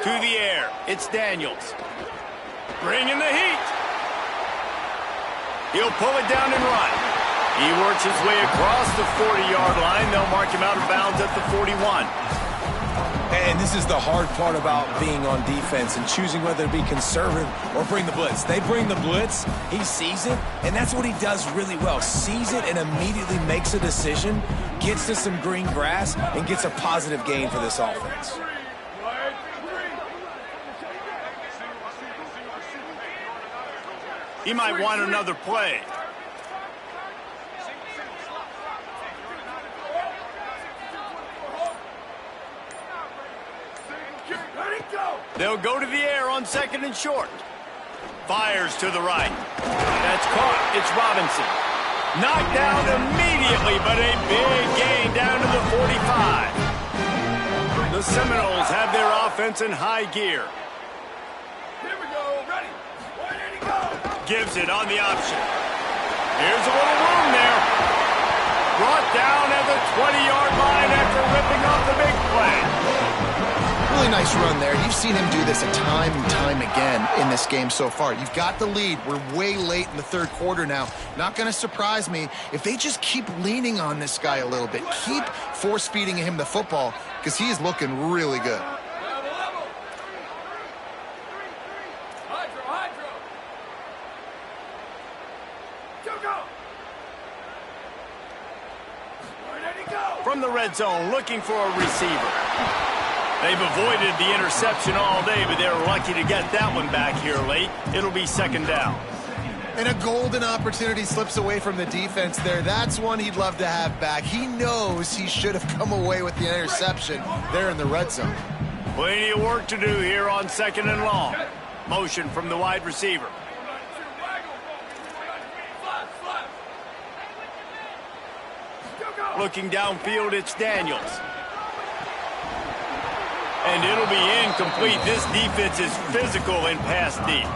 To the air, it's Daniels. Bringing the heat. He'll pull it down and run. He works his way across the 40-yard line. They'll mark him out of bounds at the 41. And this is the hard part about being on defense and choosing whether to be conservative or bring the blitz. They bring the blitz, he sees it, and that's what he does really well. Sees it and immediately makes a decision, gets to some green grass, and gets a positive gain for this offense. He might want another play. They'll go to the air on 2nd and short. Fires to the right. That's caught. It's Robinson. Knocked down immediately, but a big gain down to the 45. The Seminoles have their offense in high gear. Here we go. Ready. Ready to go. Gives it on the option. Here's a little room there. Brought down at the 20-yard line after ripping off the big play. Really nice run there. You've seen him do this a time and time again in this game so far. You've got the lead. We're way late in the third quarter now. Not going to surprise me if they just keep leaning on this guy a little bit. Keep force-feeding him the football because he is looking really good. From the red zone, looking for a receiver. They've avoided the interception all day, but they're lucky to get that one back here late. It'll be 2nd down. And a golden opportunity slips away from the defense there. That's one he'd love to have back. He knows he should have come away with the interception there in the red zone. Plenty of work to do here on 2nd and long. Motion from the wide receiver. Looking downfield, it's Daniels. And it'll be incomplete. This defense is physical and pass deep.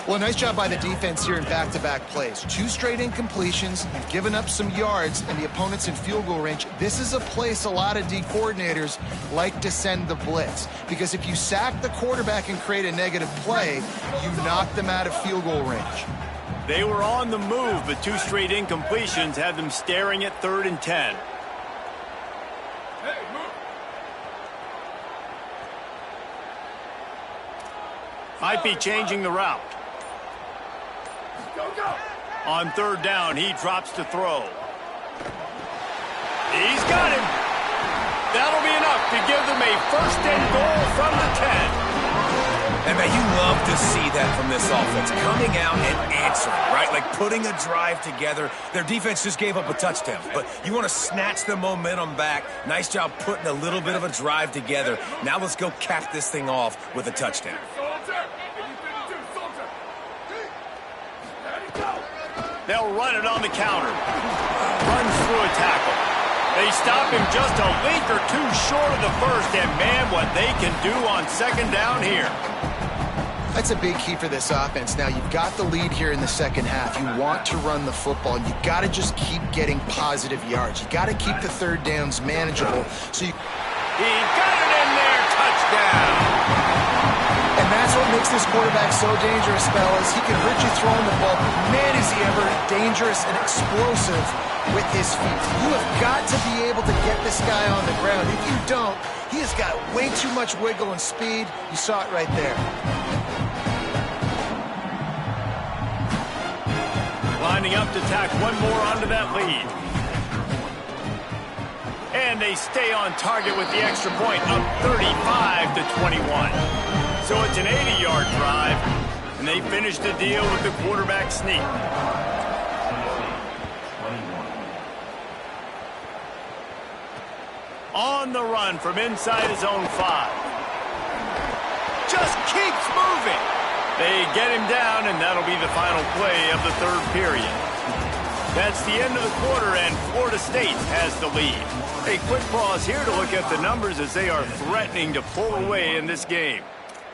Well, nice job by the defense here in back-to-back plays. 2 straight incompletions. You've given up some yards, and the opponent's in field goal range. This is a place a lot of D coordinators like to send the blitz. Because if you sack the quarterback and create a negative play, you knock them out of field goal range. They were on the move, but 2 straight incompletions have them staring at 3rd and 10. Might be changing the route. On 3rd down, he drops to throw. He's got him. That'll be enough to give them a 1st and goal from the 10. And man, you love to see that from this offense, coming out and answering, right? Like putting a drive together. Their defense just gave up a touchdown, but you want to snatch the momentum back. Nice job putting a little bit of a drive together. Now let's go cap this thing off with a touchdown. They'll run it on the counter. Runs through a tackle. They stop him just a link or 2 short of the first, and man, what they can do on 2nd down here. That's a big key for this offense. Now, you've got the lead here in the second half. You want to run the football. You got to just keep getting positive yards. You got to keep the 3rd downs manageable. So you... He got it in there. Touchdown. And that's what makes this quarterback so dangerous, fellas. He can hurt you throwing the ball, but man, is he ever dangerous and explosive with his feet. You have got to be able to get this guy on the ground. If you don't, he has got way too much wiggle and speed. You saw it right there. Lining up to tack one more onto that lead. And they stay on target with the extra point, up 35-21. So it's an 80-yard drive, and they finish the deal with the quarterback sneak. On the run from inside his own 5. Just keeps moving. They get him down, and that'll be the final play of the third period. That's the end of the quarter, and Florida State has the lead. A quick pause here to look at the numbers as they are threatening to pull away in this game.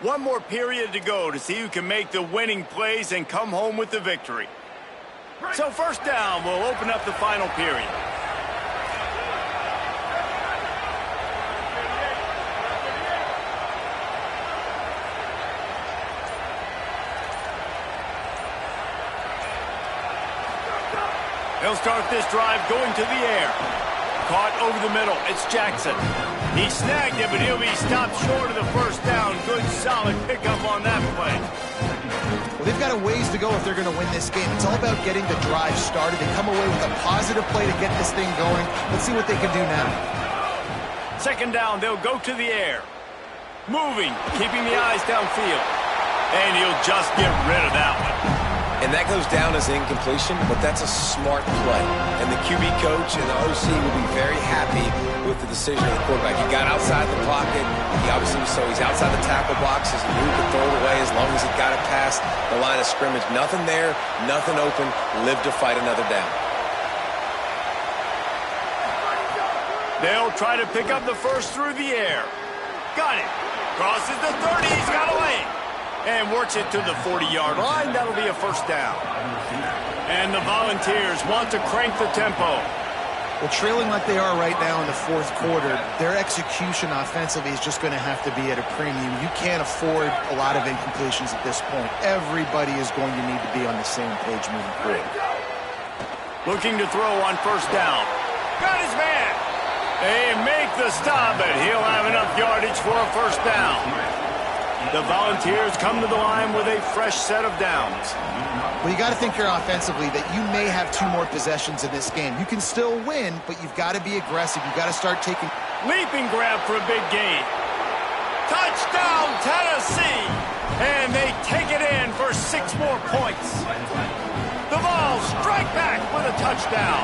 One more period to go to see who can make the winning plays and come home with the victory. So first down will open up the final period. They'll start this drive going to the air. Caught over the middle. It's Jackson. He snagged it, but he'll be stopped short of the first down. Good, solid pickup on that play. Well, they've got a ways to go if they're going to win this game. It's all about getting the drive started. They come away with a positive play to get this thing going. Let's see what they can do now. Second down, they'll go to the air. Moving, keeping the eyes downfield. And he'll just get rid of that one. And that goes down as incompletion, but that's a smart play. And the QB coach and the OC will be very happy with the decision of the quarterback. He got outside the pocket. He obviously, so he's outside the tackle boxes. He knew he could throw it away as long as he got it past the line of scrimmage. Nothing there, nothing open. Live to fight another down. They'll try to pick up the first through the air. Got it. Crosses the 30. He's got a lane. And works it to the 40-yard line. That'll be a first down. And the Volunteers want to crank the tempo. Well, trailing like they are right now in the fourth quarter, their execution offensively is just going to have to be at a premium. You can't afford a lot of incompletions at this point. Everybody is going to need to be on the same page moving forward. Looking to throw on first down. Got his man. They make the stop, but he'll have enough yardage for a first down. The Volunteers come to the line with a fresh set of downs. Well, you got to think here offensively that you may have 2 more possessions in this game. You can still win, but you've got to be aggressive. You've got to start taking... Leaping grab for a big gain. Touchdown, Tennessee! And they take it in for 6 more points. The Vols strike back with a touchdown.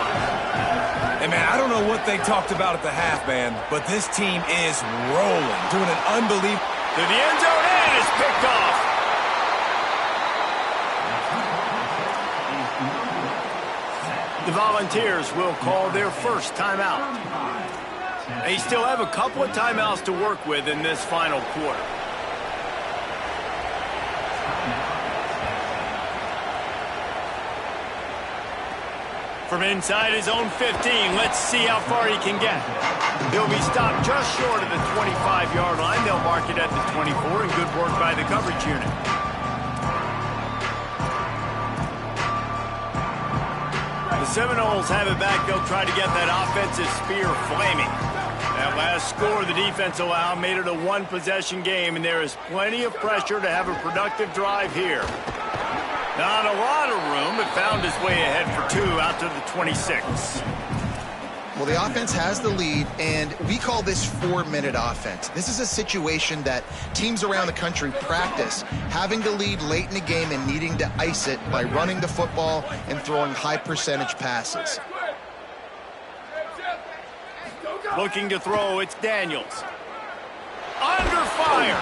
And, man, I don't know what they talked about at the half, man, but this team is rolling, doing an unbelievable... To the end zone, and it's picked off. The Volunteers will call their first timeout. They still have a couple of timeouts to work with in this final quarter. From inside his own 15, let's see how far he can get. He'll be stopped just short of the 25-yard line. They'll mark it at the 24, and good work by the coverage unit. The Seminoles have it back. They'll try to get that offensive spear flaming. That last score the defense allowed made it a one-possession game, and there is plenty of pressure to have a productive drive here. Not a lot of room, but found his way ahead for 2 out to the 26. Well, the offense has the lead, and we call this 4-minute offense. This is a situation that teams around the country practice, having the lead late in the game and needing to ice it by running the football and throwing high-percentage passes. Looking to throw, it's Daniels. Under fire.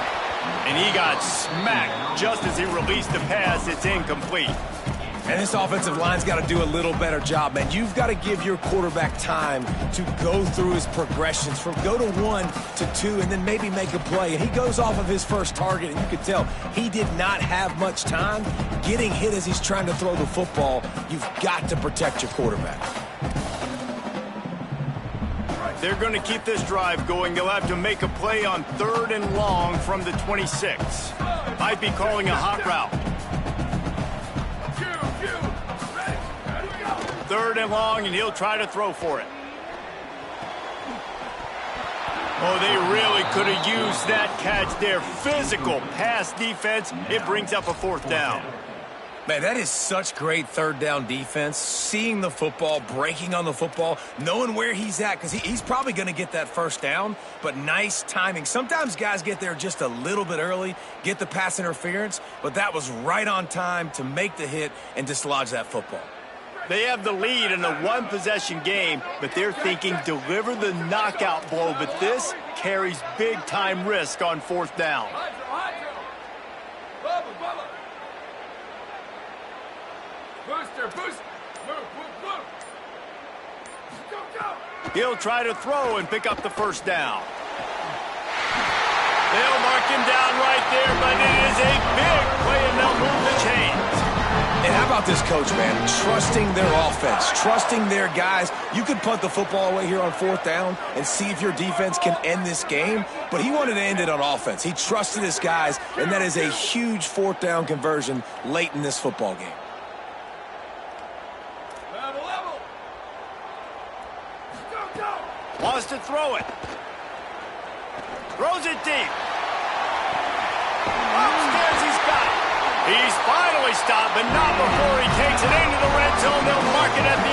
And he got smacked just as he released the pass. It's incomplete. And this offensive line's got to do a little better job, man. You've got to give your quarterback time to go through his progressions from go to 1 to 2 and then maybe make a play. And he goes off of his first target, and you can tell he did not have much time getting hit as he's trying to throw the football. You've got to protect your quarterback. They're going to keep this drive going. They'll have to make a play on 3rd and long from the 26. Might be calling a hot route. 3rd and long, and he'll try to throw for it. Oh, they really could have used that catch there. Physical pass defense. It brings up a 4th down. Man, that is such great third down defense. Seeing the football, breaking on the football, knowing where he's at, because he's probably going to get that first down, but nice timing. Sometimes guys get there just a little bit early, get the pass interference, but that was right on time to make the hit and dislodge that football. They have the lead in a one-possession game, but they're thinking deliver the knockout blow, but this carries big-time risk on fourth down. Booster, boost! Move, move, move! Go, go! He'll try to throw and pick up the first down. They'll mark him down right there, but it is a big play, and they'll move the chains. And how about this coach, man? Trusting their offense, trusting their guys. You could punt the football away here on fourth down and see if your defense can end this game, but he wanted to end it on offense. He trusted his guys, and that is a huge fourth down conversion late in this football game. Level, level! Go, go! Wants to throw it. Throws it deep. Upstairs, he's got it. He's finally stopped, but not before he takes it into the red zone. They'll mark it at the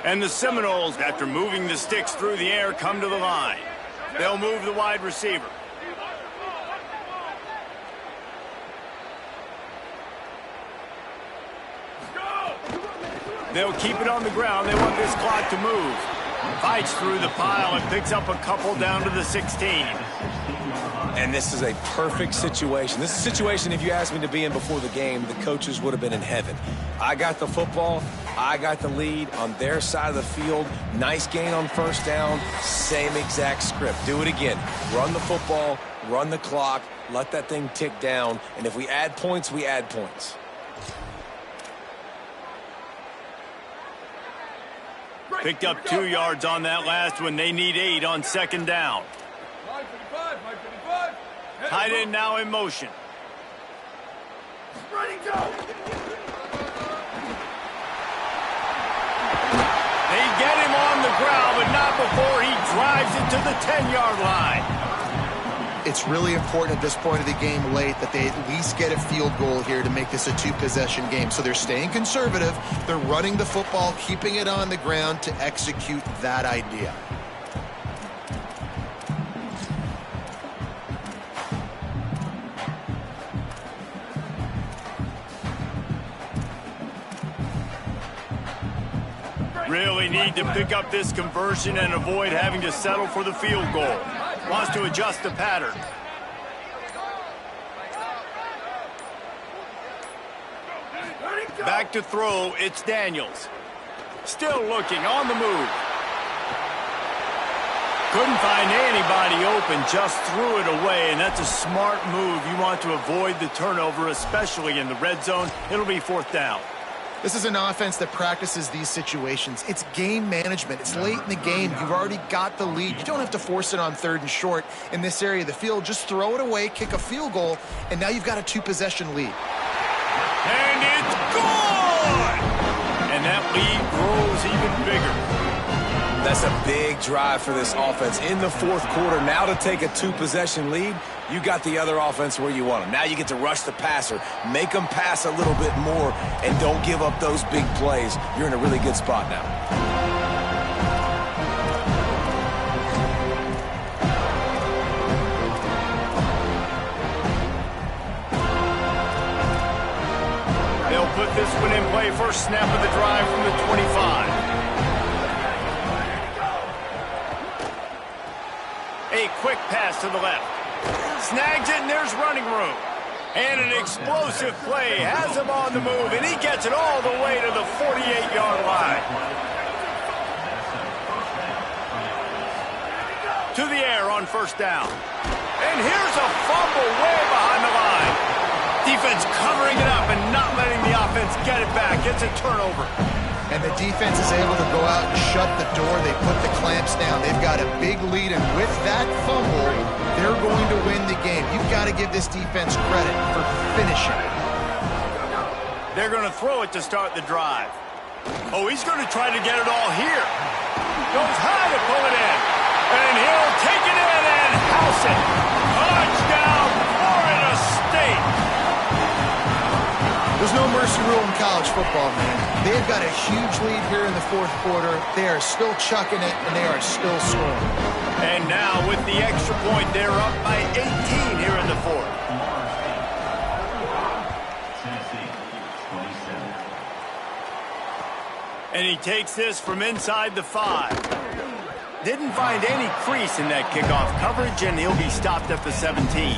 18. And the Seminoles, after moving the sticks through the air, come to the line. They'll move the wide receiver. They'll keep it on the ground. They want this clock to move. Fights through the pile and picks up a couple down to the 16. And this is a perfect situation. This is a situation, if you asked me to be in before the game, the coaches would have been in heaven. I got the football. I got the lead on their side of the field. Nice gain on first down. Same exact script. Do it again. Run the football, run the clock, let that thing tick down. And if we add points, we add points. Picked up 2 yards on that last one. They need 8 on second down. 555, 555. Tight end now in motion. Ready, go! They get him on the ground, but not before he drives it to the 10-yard line. It's really important at this point of the game late that they at least get a field goal here to make this a two-possession game. So they're staying conservative. They're running the football, keeping it on the ground to execute that idea. Really need to pick up this conversion and avoid having to settle for the field goal. Wants to adjust the pattern. Back to throw, it's Daniels. Still looking, on the move. Couldn't find anybody open, just threw it away, and that's a smart move. You want to avoid the turnover, especially in the red zone. It'll be fourth down. This is an offense that practices these situations. It's game management. It's late in the game. You've already got the lead. You don't have to force it on third and short in this area of the field. Just throw it away, kick a field goal, and now you've got a two-possession lead. And it's gone! And that lead grows even bigger. That's a big drive for this offense in the fourth quarter. Now to take a two-possession lead, you got the other offense where you want them. Now you get to rush the passer, make them pass a little bit more, and don't give up those big plays. You're in a really good spot now. They'll put this one in play. First snap of the drive from the 25. A quick pass to the left. Snags it, and there's running room. And an explosive play has him on the move, and he gets it all the way to the 48-yard line. To the air on first down. And here's a fumble way behind the line. Defense covering it up and not letting the offense get it back. It's a turnover. And the defense is able to go out and shut the door. They put the clamps down. They've got a big lead, and with that fumble, they're going to win the game. You've got to give this defense credit for finishing. They're going to throw it to start the drive. Oh, he's going to try to get it all here. Goes high to pull it in. And he'll take it in and house it. Touchdown, Florida State. There's no mercy rule in college football, man. They've got a huge lead here in the fourth quarter. They are still chucking it, and they are still scoring. And now with the extra point, they're up by 18 here in the fourth. And he takes this from inside the 5. Didn't find any crease in that kickoff coverage, and he'll be stopped at the 17.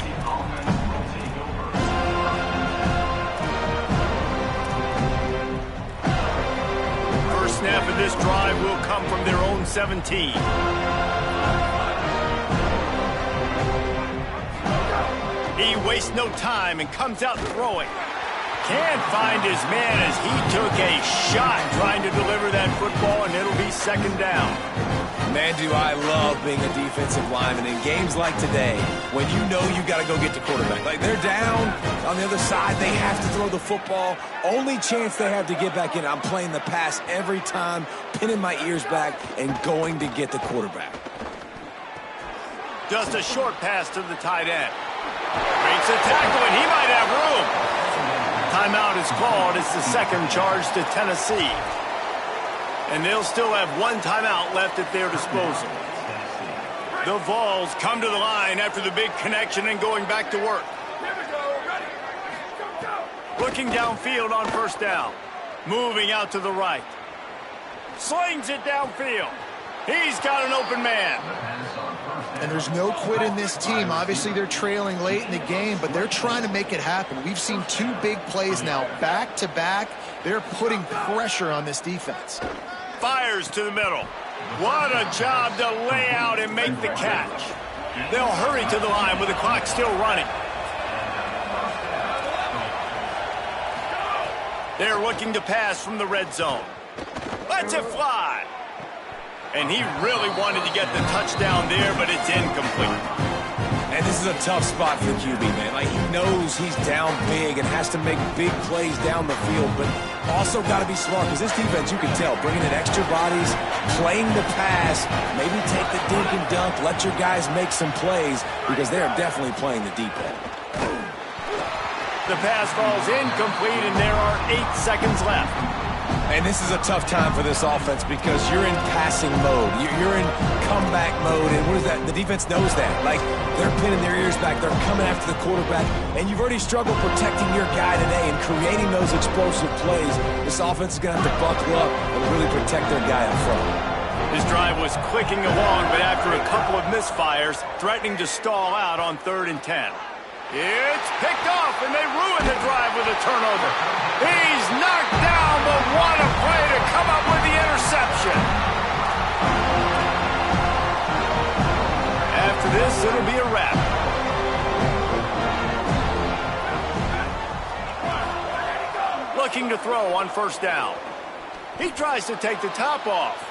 First snap of this drive will come from their own 17. He wastes no time and comes out throwing. Can't find his man as he took a shot trying to deliver that football, and it'll be second down. Man, do I love being a defensive lineman in games like today when you know you got to go get the quarterback. Like, they're down on the other side. They have to throw the football. Only chance they have to get back in. I'm playing the pass every time, pinning my ears back and going to get the quarterback. Just a short pass to the tight end. Breaks a tackle, and he might have room. Timeout is called. It's the second charge to Tennessee. And they'll still have one timeout left at their disposal. The Vols come to the line after the big connection and going back to work. Here we go. Ready. Go, go. Looking downfield on first down. Moving out to the right. Slings it downfield. He's got an open man. And there's no quit in this team. Obviously, they're trailing late in the game, but they're trying to make it happen. We've seen 2 big plays now, back-to-back. They're putting pressure on this defense. Fires to the middle. What a job to lay out and make the catch. They'll hurry to the line with the clock still running. They're looking to pass from the red zone. Lets it fly. And he really wanted to get the touchdown there, but it's incomplete. And this is a tough spot for the QB, man. Like, he knows he's down big and has to make big plays down the field, but also got to be smart because this defense, you can tell, bringing in extra bodies, playing the pass, maybe take the dink and dunk, let your guys make some plays because they are definitely playing the deep end. The pass falls incomplete, and there are 8 seconds left. And this is a tough time for this offense because you're in passing mode. You're in comeback mode, and what is that? The defense knows that. Like, they're pinning their ears back. They're coming after the quarterback, and you've already struggled protecting your guy today and creating those explosive plays. This offense is going to have to buckle up and really protect their guy up front. His drive was clicking along, but after a couple of misfires, threatening to stall out on 3rd and 10. It's picked off, and they ruin the drive with a turnover. He's knocked down, but what a play to come up with the interception. After this, it'll be a wrap. Looking to throw on first down. He tries to take the top off.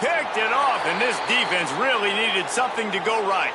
Picked it off, and this defense really needed something to go right.